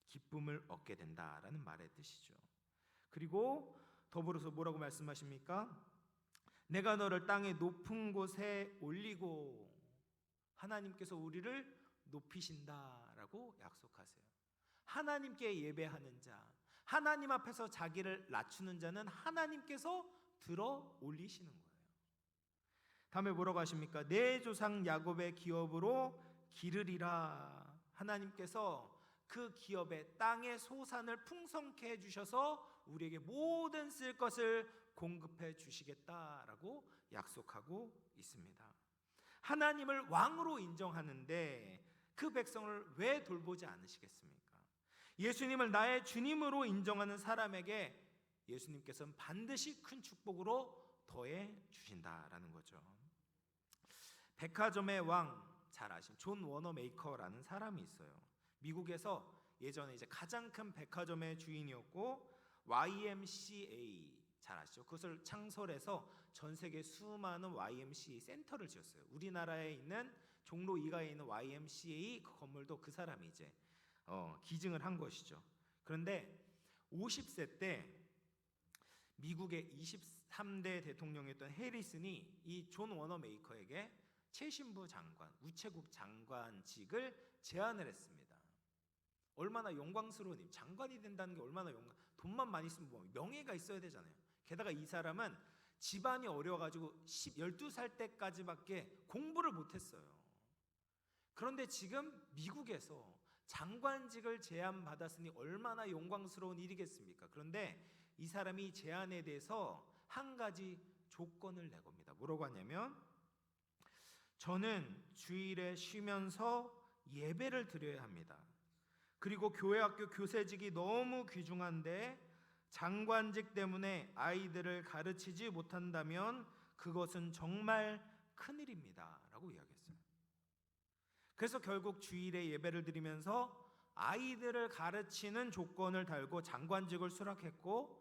기쁨을 얻게 된다라는 말의 뜻이죠. 그리고 더불어서 뭐라고 말씀하십니까? 내가 너를 땅의 높은 곳에 올리고, 하나님께서 우리를 높이신다라고 약속하세요. 하나님께 예배하는 자, 하나님 앞에서 자기를 낮추는 자는 하나님께서 들어 올리시는 거예요. 다음에 뭐라고 하십니까? 내 조상 야곱의 기업으로 기르리라. 하나님께서 그 기업의 땅의 소산을 풍성케 해주셔서 우리에게 모든 쓸 것을 공급해 주시겠다라고 약속하고 있습니다. 하나님을 왕으로 인정하는데 그 백성을 왜 돌보지 않으시겠습니까? 예수님을 나의 주님으로 인정하는 사람에게 예수님께서는 반드시 큰 축복으로 더해 주신다라는 거죠. 백화점의 왕, 잘 아신 존 워너메이커라는 사람이 있어요. 미국에서 예전에 이제 가장 큰 백화점의 주인이었고 YMCA, 잘 아시죠? 그것을 창설해서 전 세계 수많은 YMCA 센터를 지었어요. 우리나라에 있는 종로 2가에 있는 YMCA 그 건물도 그 사람이 이제 기증을 한 것이죠. 그런데 50세 때 미국의 23대 대통령이었던 해리슨이 이 존 워너메이커에게 최신부 장관, 우체국 장관직을 제안을 했습니다. 얼마나 영광스러운 일, 장관이 된다는 게 얼마나 돈만 많이 있으면 뭐 명예가 있어야 되잖아요. 게다가 이 사람은 집안이 어려워가지고 12살 때까지밖에 공부를 못했어요. 그런데 지금 미국에서 장관직을 제안받았으니 얼마나 영광스러운 일이겠습니까? 그런데 이 사람이 제안에 대해서 한 가지 조건을 내겁니다. 뭐라고 하냐면, 저는 주일에 쉬면서 예배를 드려야 합니다. 그리고 교회학교 교세직이 너무 귀중한데 장관직 때문에 아이들을 가르치지 못한다면 그것은 정말 큰일입니다 라고 이야기했어요. 그래서 결국 주일에 예배를 드리면서 아이들을 가르치는 조건을 달고 장관직을 수락했고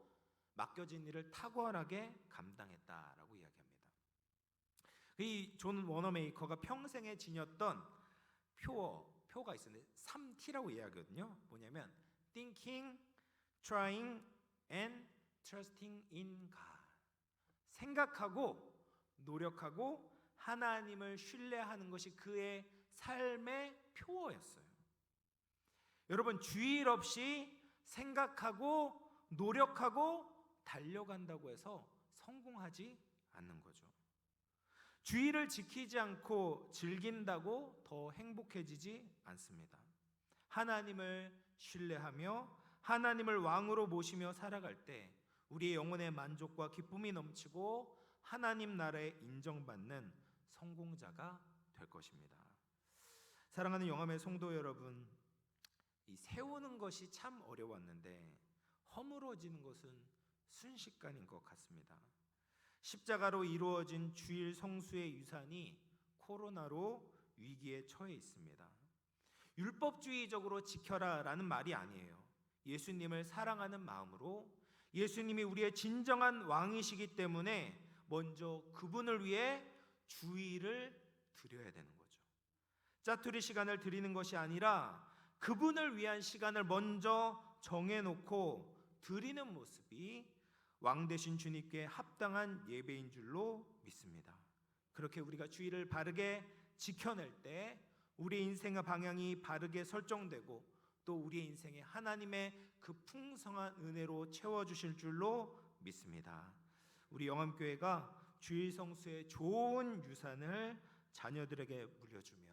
맡겨진 일을 탁월하게 감당했다라고 이야기합니다. 이 존 워너메이커가 평생에 지녔던 표가 있었는데 3T라고 이야기하거든요. 뭐냐면 thinking, trying, and trusting in God. 생각하고 노력하고 하나님을 신뢰하는 것이 그의 삶의 표어였어요. 여러분 주일 없이 생각하고 노력하고 달려간다고 해서 성공하지 않는 거죠. 주일을 지키지 않고 즐긴다고 더 행복해지지 않습니다. 하나님을 신뢰하며 하나님을 왕으로 모시며 살아갈 때 우리의 영혼의 만족과 기쁨이 넘치고 하나님 나라에 인정받는 성공자가 될 것입니다. 사랑하는 영암의 성도 여러분, 이 세우는 것이 참 어려웠는데 허물어지는 것은 순식간인 것 같습니다. 십자가로 이루어진 주일 성수의 유산이 코로나로 위기에 처해 있습니다. 율법주의적으로 지켜라 라는 말이 아니에요. 예수님을 사랑하는 마음으로, 예수님이 우리의 진정한 왕이시기 때문에 먼저 그분을 위해 주일을 드려야 되는 거죠. 짜투리 시간을 드리는 것이 아니라 그분을 위한 시간을 먼저 정해놓고 드리는 모습이 왕 되신 주님께 합당한 예배인 줄로 믿습니다. 그렇게 우리가 주의를 바르게 지켜낼 때 우리 인생의 방향이 바르게 설정되고 또 우리의 인생에 하나님의 그 풍성한 은혜로 채워주실 줄로 믿습니다. 우리 영암교회가 주일 성수의 좋은 유산을 자녀들에게 물려주며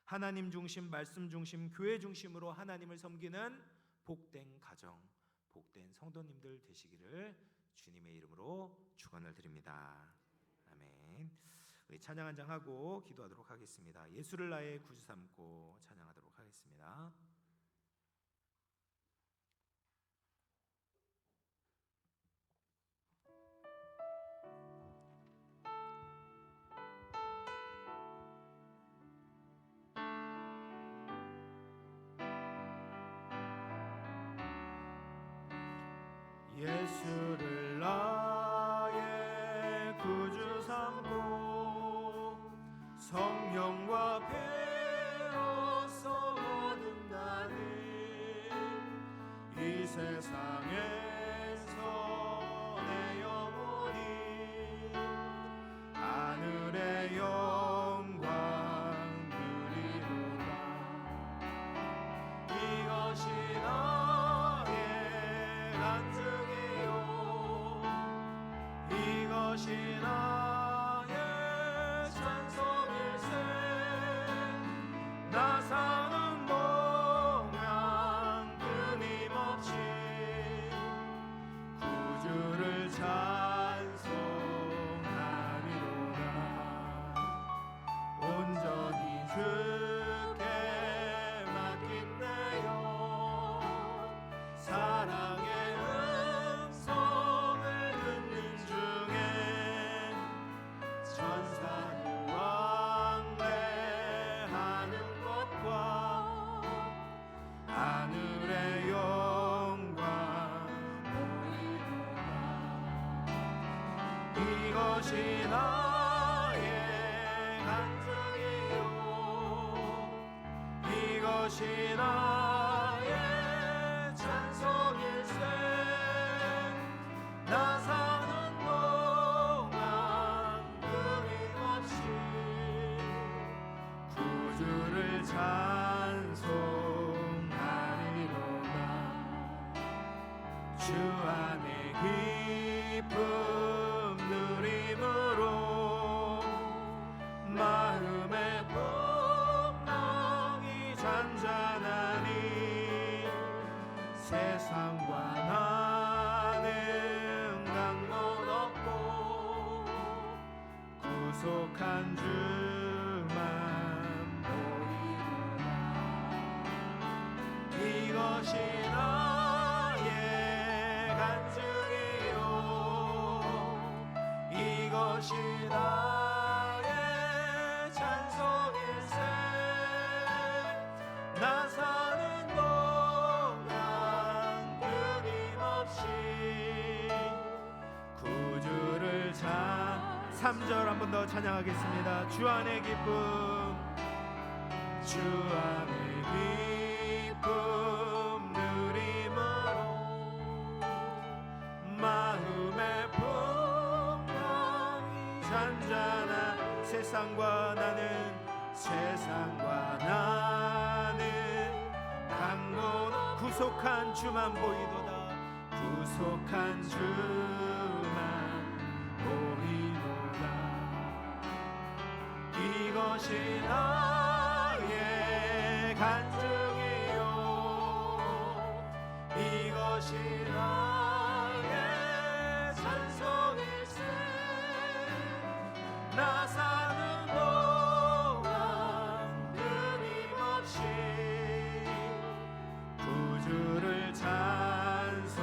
하나님 중심, 말씀 중심, 교회 중심으로 하나님을 섬기는 복된 가정, 복된 성도님들 되시기를 주님의 이름으로 축원을 드립니다. 아멘. 우리 찬양 한 장 하고 기도하도록 하겠습니다. 예수를 나의 구주 삼고 찬양하도록 하겠습니다. 예수를 나의 구주 삼고 성령과 배로서 거듭나니 이 세상에서 내 영혼이 하늘의 영광 누리로다. 이것이 이것이 나의 찬송일세. 나 사는 동안 끊임없이 구주를 찬송하리로다. 온전히 주께 맡긴 내 영 사랑의 이것이 나의 간증이요 이것이 나의 찬송일세. 나 사는 동안 끊임없이 구주를 찬송하리로다. 주 안에 기쁨 마음의 풍랑이 잔잔하니 세상과 나는 강론 없고 구속한 주만 보이리라. 이것이 나의 간증이요 이것이 나의 찬송일세. 나 사는 동안 끊임없이 구주를 3절 한 번 더 찬양하겠습니다. 주 안의 기쁨 주 안의 기쁨 누림으로 마음의 풍랑이 잔잔한 세상과 나는 강건 구속한 주만 보이도다. 구속한 주만 보이도다. 이것이 나의 간증이요 이것이 나의 찬송일세. 나 사는 동안 끊임없이 구주를 찬송.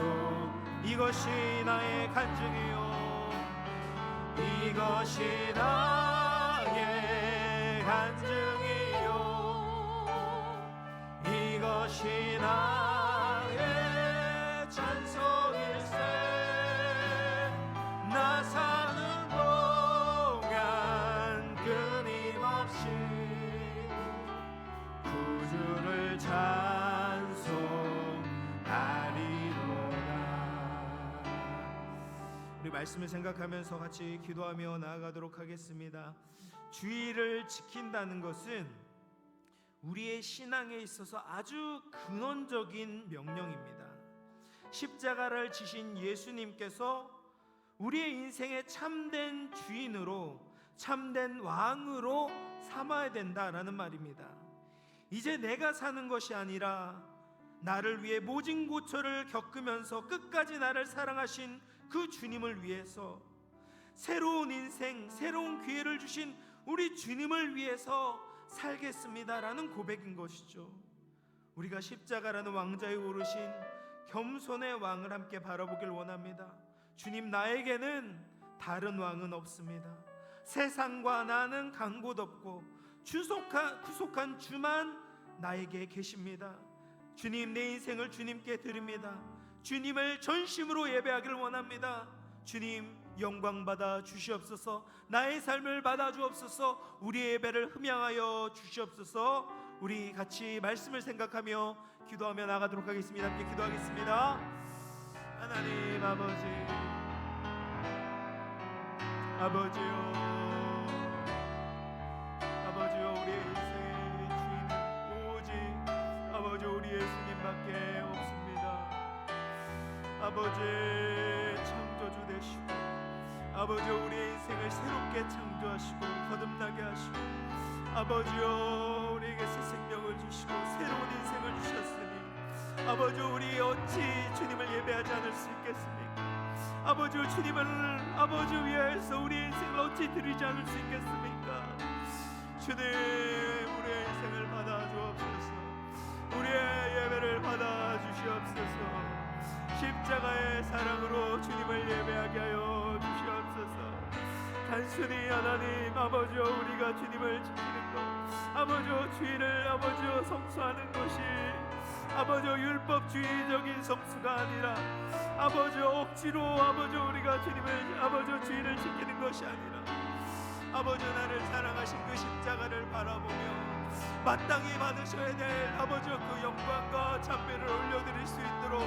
이것이 나의 간증이요 이것이 나의 간증이요 이것이 나의 찬송일세. 나 사는 동안 끊임없이 구주를 찬송하리로다. 우리 말씀을 생각하면서 같이 기도하며 나아가도록 하겠습니다. 주의를 지킨다는 것은 우리의 신앙에 있어서 아주 근원적인 명령입니다. 십자가를 지신 예수님께서 우리의 인생의 참된 주인으로, 참된 왕으로 삼아야 된다라는 말입니다. 이제 내가 사는 것이 아니라 나를 위해 모진 고초를 겪으면서 끝까지 나를 사랑하신 그 주님을 위해서, 새로운 인생, 새로운 기회를 주신 우리 주님을 위해서 살겠습니다라는 고백인 것이죠. 우리가 십자가라는 왕좌에 오르신 겸손의 왕을 함께 바라보길 원합니다. 주님, 나에게는 다른 왕은 없습니다. 세상과 나는 간 곳 없고 구속한 주만 나에게 계십니다. 주님, 내 인생을 주님께 드립니다. 주님을 전심으로 예배하길 원합니다. 주님, 영광 받아 주시옵소서. 나의 삶을 받아 주옵소서. 우리의 예배를 흠양하여 주시옵소서. 우리 같이 말씀을 생각하며 기도하며 나가도록 하겠습니다. 함께 기도하겠습니다. 하나님 아버지요, 우리의 인생의 주인은 오직 아버지 우리 예수님밖에 없습니다. 아버지, 창조주 되시고 아버지 우리의 인생을 새롭게 창조하시고 거듭나게 하시고 아버지요, 우리에게 새 생명을 주시고 새로운 인생을 주셨으니 아버지, 우리 어찌 주님을 예배하지 않을 수 있겠습니까? 아버지, 주님을 아버지 위하여서 우리의 인생을 어찌 드리지 않을 수 있겠습니까? 주님, 우리의 인생을 받아 주옵소서. 우리의 예배를 받아 주시옵소서. 십자가의 사랑으로 주님을 예배하게 하여 주시옵소서. 단순히 하나님 아버지여, 우리가 주님을 지키는 것, 아버지여 주의를 아버지여 성수하는 것이 아버지여 율법주의적인 성수가 아니라 아버지여 억지로 아버지여 우리가 주님을 아버지여 주의를 지키는 것이 아니라 아버지여 나를 사랑하신 그 십자가를 바라보며 마땅히 받으셔야 될 아버지여 그 영광과 찬미를 올려드릴 수 있도록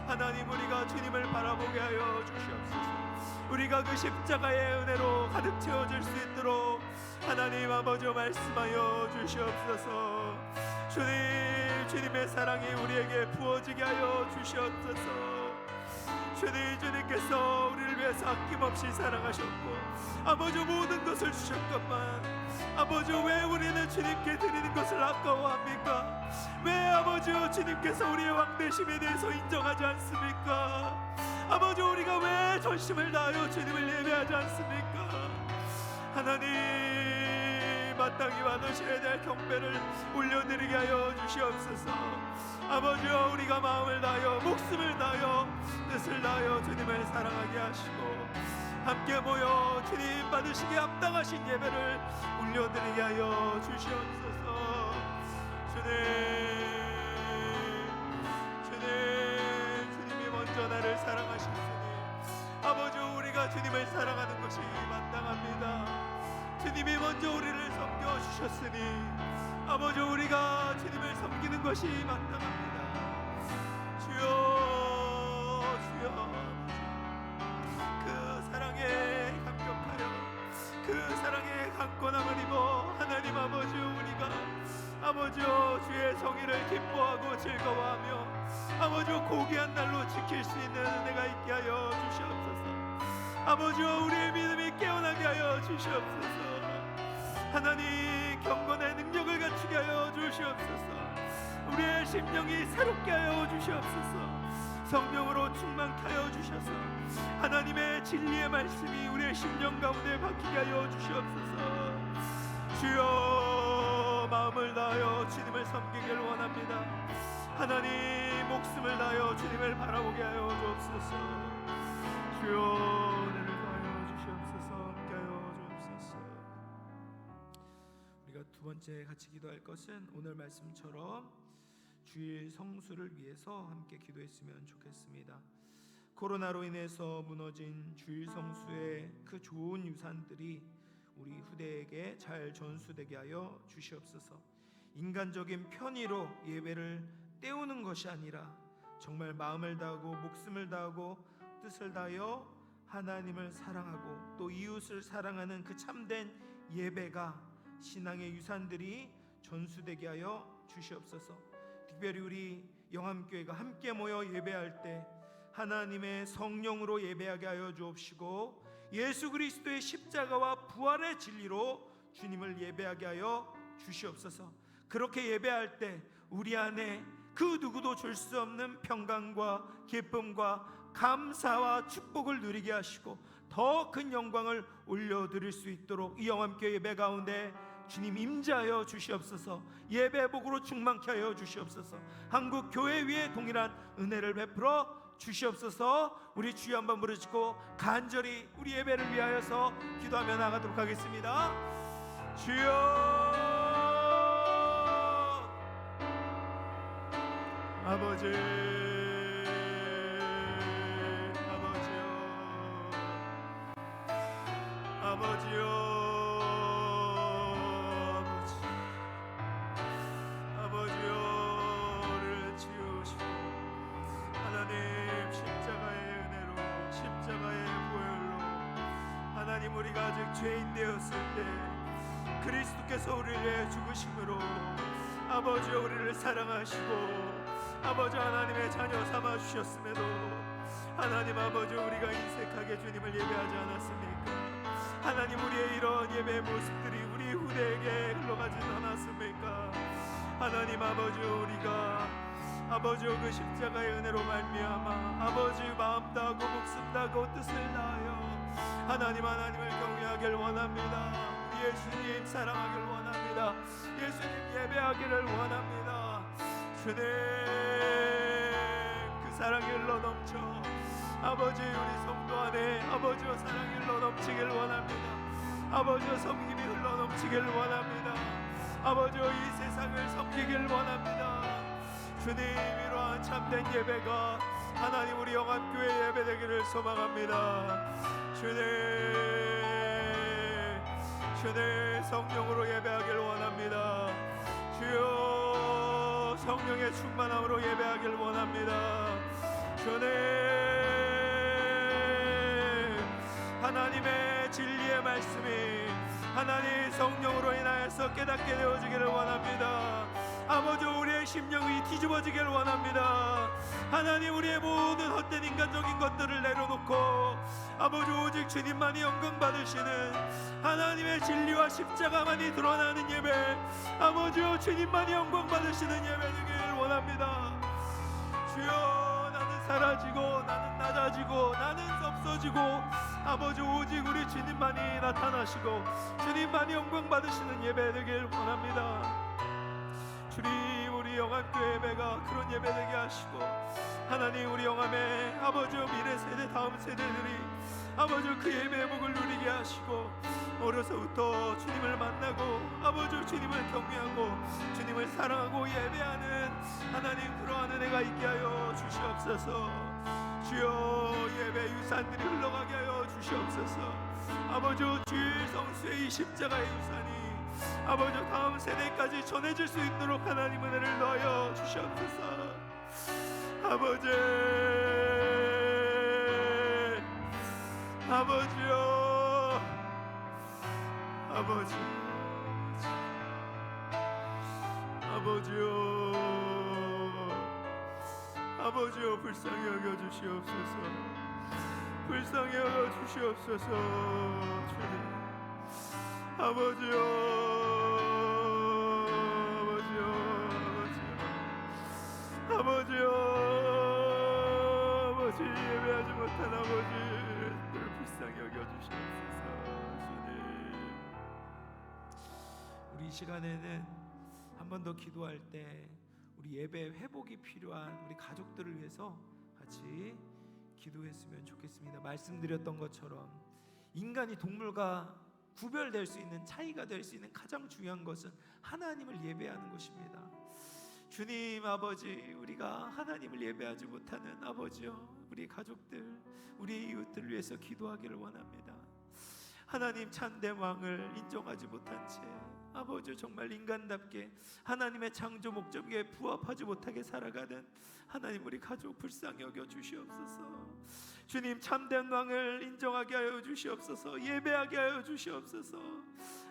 하나님, 우리가 주님을 바라보게 하여 주시옵소서. 우리가 그 십자가의 은혜로 가득 채워질 수 있도록 하나님 아버지 말씀하여 주시옵소서. 주님의 사랑이 우리에게 부어지게 하여 주시옵소서. 주님께서 우리를 위해서 아낌없이 사랑하셨고 아버지 모든 것을 주셨건만 아버지, 왜 우리는 주님께 드리는 것을 아까워합니까? 왜 아버지 주님께서 우리의 왕되심에 대해서 인정하지 않습니까? 아버지, 우리가 왜 전심을 다하여 주님을 예배하지 않습니까? 하나님, 마땅히 받으셔야 될 경배를 올려드리게 하여 주시옵소서. 아버지여, 우리가 마음을 다하여 목숨을 다하여 뜻을 다하여 주님을 사랑하게 하시고 함께 모여 주님 받으시기에 합당하신 예배를 올려드리게 하여 주시옵소서. 주님이 먼저 나를 사랑하신 주님, 아버지, 우리가 주님을 사랑하는 것이 마땅합니다. 주님이 먼저 우리를 섬겨주셨으니 아버지, 우리가 주님을 섬기는 것이 마땅합니다. 주여, 그 사랑에 감격하여 그 사랑의 강권함을 입어 하나님 아버지, 우리가 아버지여 주의 정의를 기뻐하고 즐거워하며 아버지여 고귀한 날로 지킬 수 있는 은혜가 있게 하여 주시옵소서. 아버지여, 우리의 믿음이 깨어나게 하여 주시옵소서. 하나님, 경건의 능력을 갖추게 하여 주시옵소서. 우리의 심령이 새롭게 하여 주시옵소서. 성령으로 충만케 하여 주셔서 하나님의 진리의 말씀이 우리의 심령 가운데 박히게 하여 주시옵소서. 주여, 마음을 다하여 주님을 섬기길 원합니다. 하나님, 목숨을 다하여 주님을 바라보게 하여 주옵소서. 주여, 은혜를 더하여 주시옵소서. 함께하여 주옵소서. 우리가 두 번째 같이 기도할 것은 오늘 말씀처럼 주일 성수를 위해서 함께 기도했으면 좋겠습니다. 코로나로 인해서 무너진 주일 성수의 그 좋은 유산들이 우리 후대에게 잘 전수되게 하여 주시옵소서. 인간적인 편의로 예배를 때우는 것이 아니라 정말 마음을 다하고 목숨을 다하고 뜻을 다하여 하나님을 사랑하고 또 이웃을 사랑하는 그 참된 예배가 신앙의 유산들이 전수되게 하여 주시옵소서. 특별히 우리 영암교회가 함께 모여 예배할 때 하나님의 성령으로 예배하게 하여 주옵시고 예수 그리스도의 십자가와 부활의 진리로 주님을 예배하게 하여 주시옵소서. 그렇게 예배할 때 우리 안에 그 누구도 줄 수 없는 평강과 기쁨과 감사와 축복을 누리게 하시고 더 큰 영광을 올려드릴 수 있도록 이 영암교회 예배 가운데 주님 임재하여 주시옵소서. 예배복으로 충만케 하여 주시옵소서. 한국 교회 위에 동일한 은혜를 베풀어 주시옵소서. 우리 주여 한번 부르짖고 간절히 우리 예배를 위하여서 기도하며 나가도록 하겠습니다. 주여, 아버지, 아버지요, 아버지여를 지으시고 하나님 십자가의 은혜로 십자가의 보혈로 하나님 우리가 아직 죄인 되었을 때 그리스도께서 우리를 위해 죽으심으로 아버지여 우리를 사랑하시고 아버지 하나님의 자녀 삼아 주셨음에도 하나님 아버지 우리가 인색하게 주님을 예배하지 않았습니까? 하나님 우리의 이런 예배의 모습들이 우리 후대에게 흘러가지 않았습니까? 하나님 아버지 우리가 아버지 그 십자가의 은혜로 말미암아 아버지 마음 다하고 목숨 다하고 뜻을 다하여 하나님을 경외하길 원합니다. 예수님 사랑하길 원합니다. 예수님 예배하기를 원합니다. 주님 그 사랑이 흘러넘쳐 아버지 우리 성도 안에 아버지와 사랑이 흘러넘치길 원합니다. 아버지와 섬김이 흘러넘치길 원합니다. 아버지와 이 세상을 섬기길 원합니다. 주님 이러한 참된 예배가 하나님 우리 영암교회 예배되기를 소망합니다. 주님 성령으로 예배하길 원합니다. 주여 성령의 충만함으로 예배하길 원합니다. 주님 하나님의 진리의 말씀이 하나님 성령으로 인하여서 깨닫게 되어지기를 원합니다. 아버지 우리의 심령이 뒤집어지기를 원합니다. 하나님 우리의 모든 헛된 인간적인 것들을 내려놓고 아버지 오직 주님만이 영광 받으시는 하나님의 진리와 십자가만이 드러나는 예배 아버지여 주님만이 영광 받으시는 예배 되기를 원합니다. 주여 나는 사라지고 나는 낮아지고 나는 없어지고 아버지 오직 우리 주님만이 나타나시고 주님만이 영광 받으시는 예배 되길 원합니다. 주님 우리 영암교회 예배가 그런 예배 되게 하시고 하나님 우리 영암의 아버지 미래 세대 다음 세대들이 아버지 그 예배의 복을 누리게 하시고 어려서부터 주님을 만나고 아버지 주님을 경외하고 주님을 사랑하고 예배하는 하나님 그러한 은혜가 있게 하여 주시옵소서. 주여 예배 유산들이 흘러가게 하여 주시옵소서. 아버지 주의 성수의 이 십자가의 유산이 아버지 다음 세대까지 전해질 수 있도록 하나님 은혜를 넣어 주시옵소서. 아버지요 아버지요 불쌍히 여겨 주시옵소서. 불쌍히 여겨 주시옵소서. 주님 아버지요 예배하지 못한 아버지를 불쌍히 여겨주시옵소서. 주님 우리 이 시간에는 한 번 더 기도할 때 우리 예배 회복이 필요한 우리 가족들을 위해서 같이 기도했으면 좋겠습니다. 말씀드렸던 것처럼 인간이 동물과 구별될 수 있는 차이가 될 수 있는 가장 중요한 것은 하나님을 예배하는 것입니다. 주님 아버지 우리가 하나님을 예배하지 못하는 아버지요 우리 가족들 우리 이웃들을 위해서 기도하기를 원합니다. 하나님 참된 왕을 인정하지 못한 채 아버지 정말 인간답게 하나님의 창조 목적에 부합하지 못하게 살아가는 하나님 우리 가족 불쌍히 여겨 주시옵소서. 주님 참된 왕을 인정하게 하여 주시옵소서. 예배하게 하여 주시옵소서.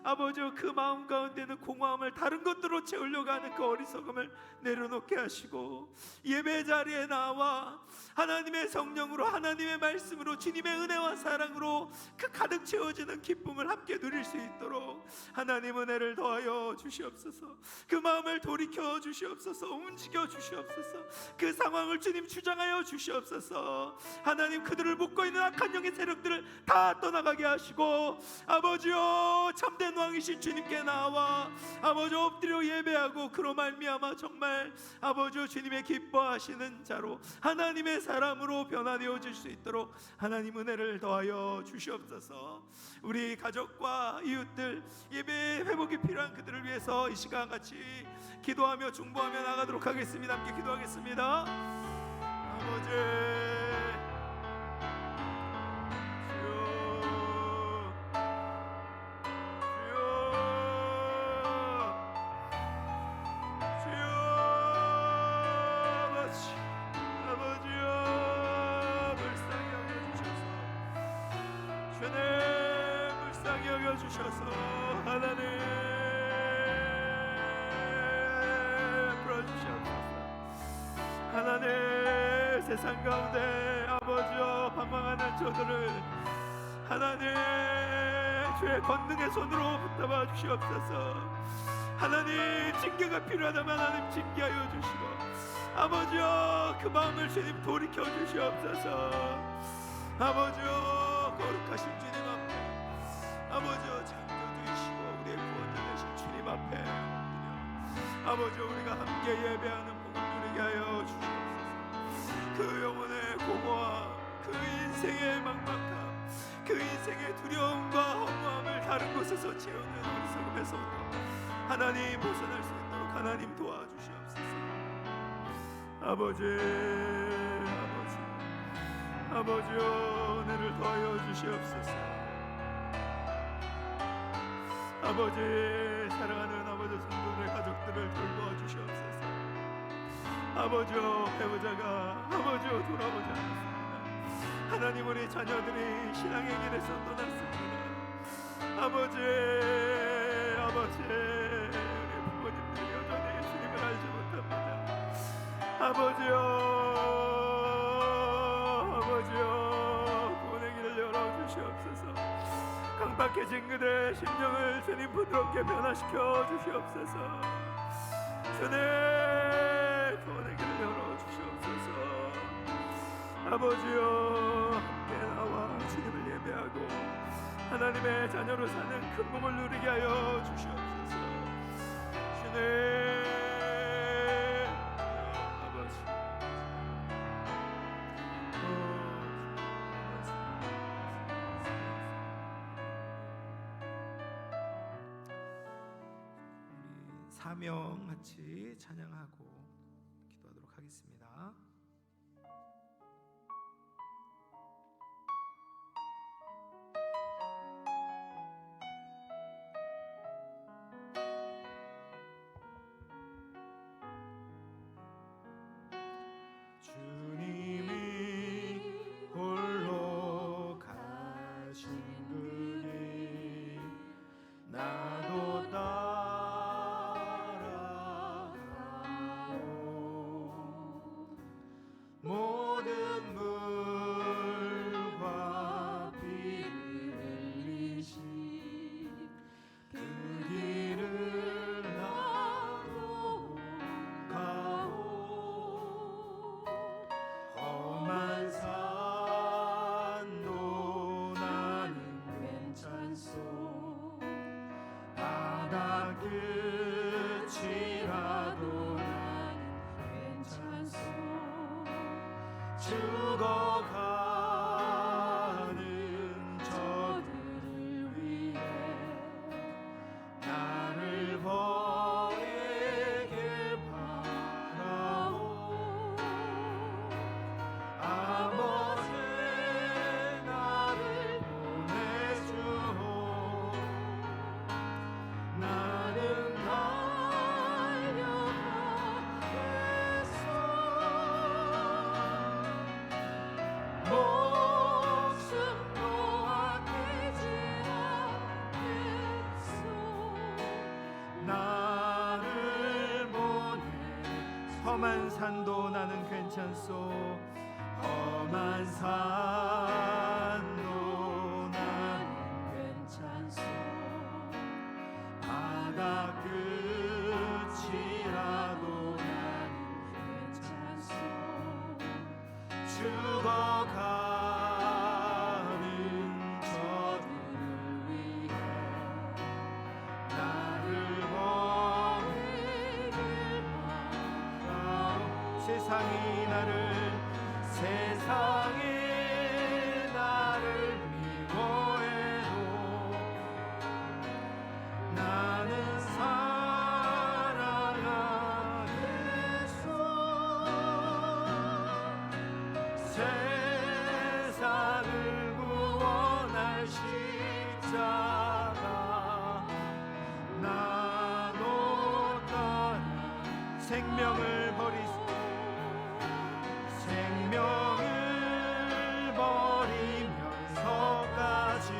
아버지, 그 마음 가운데는 공허함을 다른 것들로 채우려고 하는 그 어리석음을 내려놓게 하시고 예배 자리에 나와 하나님의 성령으로, 하나님의 말씀으로, 주님의 은혜와 사랑으로 그 가득 채워지는 기쁨을 함께 누릴 수 있도록 하나님 은혜를 더하여 주시옵소서. 그 마음을 돌이켜 주시옵소서. 움직여 주시옵소서. 그 상황을 주님 주장하여 주시옵소서. 하나님, 그들을 묶고 있는 악한 영의 세력들을 다 떠나가게 하시고 아버지여, 참된 왕이신 주님께 나와 아버지 엎드려 예배하고 그로 말미암아 정말 아버지 주님의 기뻐하시는 자로, 하나님의 사람으로 변화되어질 수 있도록 하나님 은혜를 더하여 주시옵소서. 우리 가족과 이웃들, 예배 회복이 필요한 그들을 위해서 이 시간 같이 기도하며 중보하며 나가도록 하겠습니다. 함께 기도하겠습니다. 아버지, 주셔서 하나님 풀어주시옵소서. 하나님, 세상 가운데 아버지여 방황하는 저들을 하나님 주의 권능의 손으로 붙잡아 주시옵소서. 하나님, 징계가 필요하다면 하나님 징계하여 주시고 아버지여 그 마음을 주님 돌이켜 주시옵소서. 아버지여 거룩하신 주님 앞에 아버지여 창조주이시고 우리의 구원자 되신 주님 앞에 엎드려 아버지여 우리가 함께 예배하는 복을 누리게 하여 주시옵소서. 그 영혼의 공허함, 그 인생의 막막함, 그 인생의 두려움과 허무함을 다른 곳에서 채우는 어리석음에서부터 하나님 벗어날 수 있도록 하나님 도와주시옵소서. 아버지여 은혜를 더하여 주시옵소서. 아버지, 사랑하는 아버지 성도들의 가족들을 돌보아 주시옵소서. 아버지여, 배우자가 아버지여 돌아오지 않았습니다. 하나님, 우리 자녀들이 신앙의 길에서 떠났습니다. 아버지, 우리 부모님들이 여전히 주님을 알지 못합니다. 아버지여, 구원의 길을 열어주시옵소서. 강박해진 그대의 심령을 주님 부드럽게 변화시켜 주시옵소서. 주님, 구원의 길을 열어주시옵소서. 아버지여, 함께 나와 주님을 예배하고 하나님의 자녀로 사는 큰 복을 누리게 하여 주시옵소서. 주님, 사명 같이 찬양하고 기도하도록 하겠습니다. 주님이 홀로 가신 그길 나도 모든 물과 비를 흘리신 그 길을 나도 가오. 험한 산도 나는 괜찮소. 바다 끝이라도 나는 괜찮소. 죽어가는 저들을 위해 나를 버리길 바라오. 아버지, 나를 보내주오. 나는 달려가겠소. 산도 나는 괜찮소. 험한 산도 나는 괜찮소. 바다 끝이라도 나는 괜찮소. 죽어가는 저들을 위해 나를 버리길 마라오. 세상이 나를 미워해도 나는 사랑하겠소. 세상을 구원할 십자가 나도 따라 생명을 버리면서까지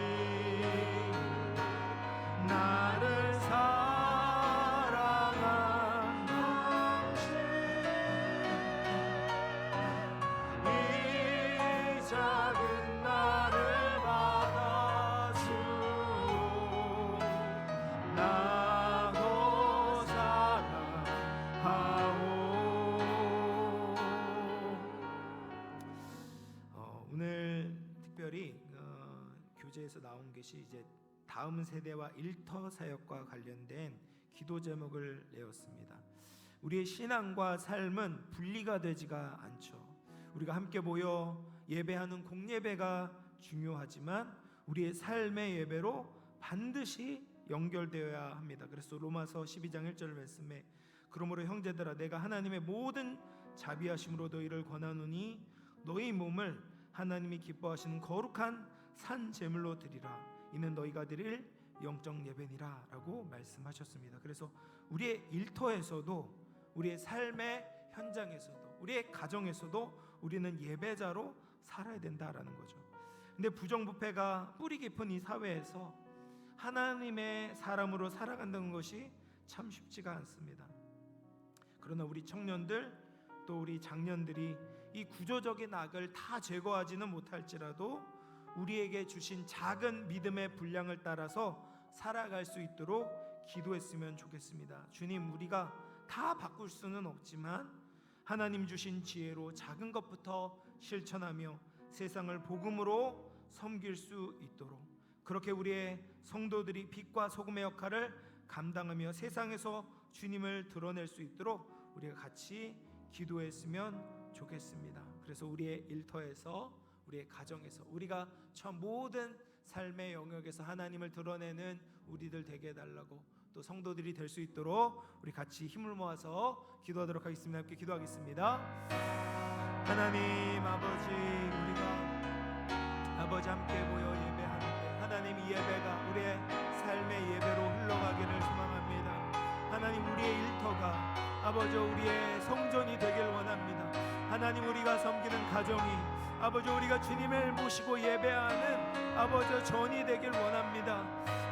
나를 사랑한 당신, 이 작은 나를 받아주오. 나도 사랑하오. 오늘 특별히 교재에서 나온 것이 이제 다음 세대와 일터 사역과 관련된 기도 제목을 내었습니다. 우리의 신앙과 삶은 분리가 되지가 않죠. 우리가 함께 모여 예배하는 공예배가 중요하지만 우리의 삶의 예배로 반드시 연결되어야 합니다. 그래서 로마서 12장 1절 말씀에 그러므로 형제들아 내가 하나님의 모든 자비하심으로 너희를 권하노니 너희 몸을 하나님이 기뻐하시는 거룩한 산 제물로 드리라. 이는 너희가 드릴 영적 예배니라 라고 말씀하셨습니다. 그래서 우리의 일터에서도 우리의 삶의 현장에서도 우리의 가정에서도 우리는 예배자로 살아야 된다라는 거죠. 근데 부정부패가 뿌리 깊은 이 사회에서 하나님의 사람으로 살아간다는 것이 참 쉽지가 않습니다. 그러나 우리 청년들 또 우리 장년들이 이 구조적인 악을 다 제거하지는 못할지라도 우리에게 주신 작은 믿음의 분량을 따라서 살아갈 수 있도록 기도했으면 좋겠습니다. 주님, 우리가 다 바꿀 수는 없지만 하나님 주신 지혜로 작은 것부터 실천하며 세상을 복음으로 섬길 수 있도록, 그렇게 우리의 성도들이 빛과 소금의 역할을 감당하며 세상에서 주님을 드러낼 수 있도록 우리가 같이 기도했으면 좋겠습니다. 그래서 우리의 일터에서 우리의 가정에서 우리가 참 모든 삶의 영역에서 하나님을 드러내는 우리들 되게 해달라고, 또 성도들이 될 수 있도록 우리 같이 힘을 모아서 기도하도록 하겠습니다. 함께 기도하겠습니다. 하나님 아버지, 우리가 아버지 함께 모여 예배하는데 하나님 이 예배가 우리의 삶의 예배로 흘러가기를 소망합니다. 하나님 우리의 일터가 아버지 우리의 성전이 되길 원합니다. 하나님 우리가 섬기는 가정이 아버지 우리가 주님을 모시고 예배하는 아버지 전이 되길 원합니다.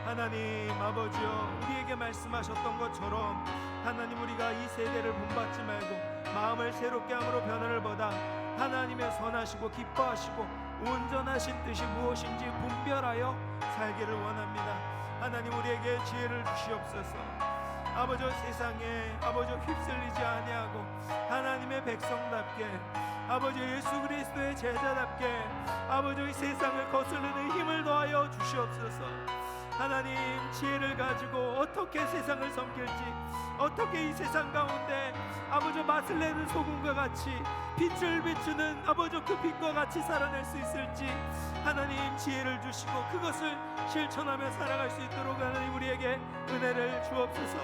하나님 아버지여, 우리에게 말씀하셨던 것처럼 하나님 우리가 이 세대를 본받지 말고 마음을 새롭게 함으로 변화를 보다 하나님의 선하시고 기뻐하시고 온전하신 뜻이 무엇인지 분별하여 살기를 원합니다. 하나님 우리에게 지혜를 주시옵소서. 아버지 세상에 아버지 휩쓸리지 아니하고 하나님의 백성답게 아버지 예수 그리스도의 제자답게 아버지 세상을 거스르는 힘을 더하여 주시옵소서. 하나님 지혜를 가지고 어떻게 세상을 섬길지, 어떻게 이 세상 가운데 아버지 맛을 내는 소금과 같이 빛을 비추는 아버지 그 빛과 같이 살아낼 수 있을지 하나님 지혜를 주시고 그것을 실천하며 살아갈 수 있도록 하나님 우리에게 은혜를 주옵소서.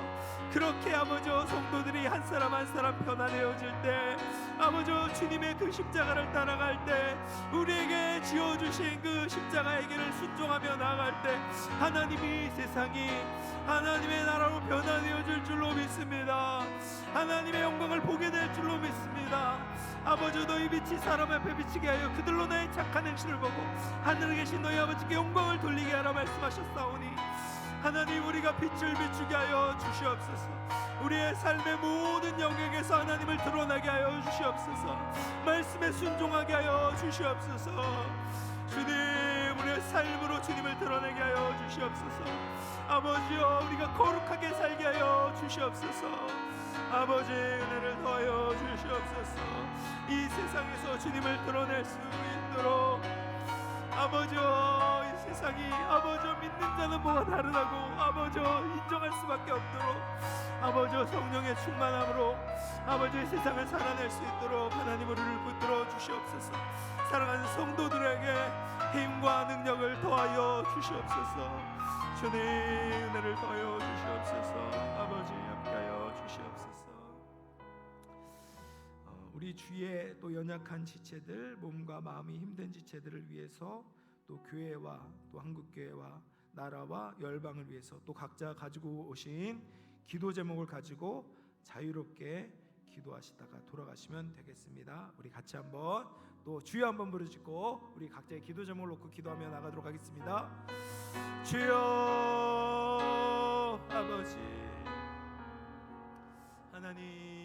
그렇게 아버지 성도들이 한 사람 한 사람 변화되어질 때 아버지 주님의 그 십자가를 따라갈 때 우리에게 지어주신 그 십자가의 길을 순종하며 나아갈 때 하나님이 세상이 하나님의 나라로 변화되어질 줄로 믿습니다. 하나님의 영광을 보게 될 줄로 믿습니다. 아버지 너희 빛이 사람 앞에 비치게 하여 그들로 나의 착한 행실을 보고 하늘에 계신 너희 아버지께 영광을 돌리게 하라 말씀하셨사오니 하나님, 우리가 빛을 비추게 하여 주시옵소서. 우리의 삶의 모든 영역에서 하나님을 드러나게 하여 주시옵소서. 말씀에 순종하게 하여 주시옵소서. 주님, 우리의 삶으로 주님을 드러내게 하여 주시옵소서. 아버지여, 우리가 거룩하게 살게 하여 주시옵소서. 아버지, 은혜를 더하여 주시옵소서. 이 세상에서 주님을 드러낼 수 있도록 아버지여, 이 세상이 아버지여 믿는 자는 뭐가 다르다고 아버지여 인정할 수밖에 없도록 아버지여 성령의 충만함으로 아버지의 세상을 살아낼 수 있도록 하나님 우리를 붙들어 주시옵소서. 사랑하는 성도들에게 힘과 능력을 더하여 주시옵소서. 주님, 은혜를 더하여 주시옵소서. 아버지, 함께하여 주시옵소서. 우리 주위에 또 연약한 지체들, 몸과 마음이 힘든 지체들을 위해서, 또 교회와 또 한국교회와 나라와 열방을 위해서 또 각자 가지고 오신 기도 제목을 가지고 자유롭게 기도하시다가 돌아가시면 되겠습니다. 우리 같이 한번 또 주여 한번 부르시고 우리 각자의 기도 제목을 놓고 기도하며 나가도록 하겠습니다. 주여, 아버지 하나님,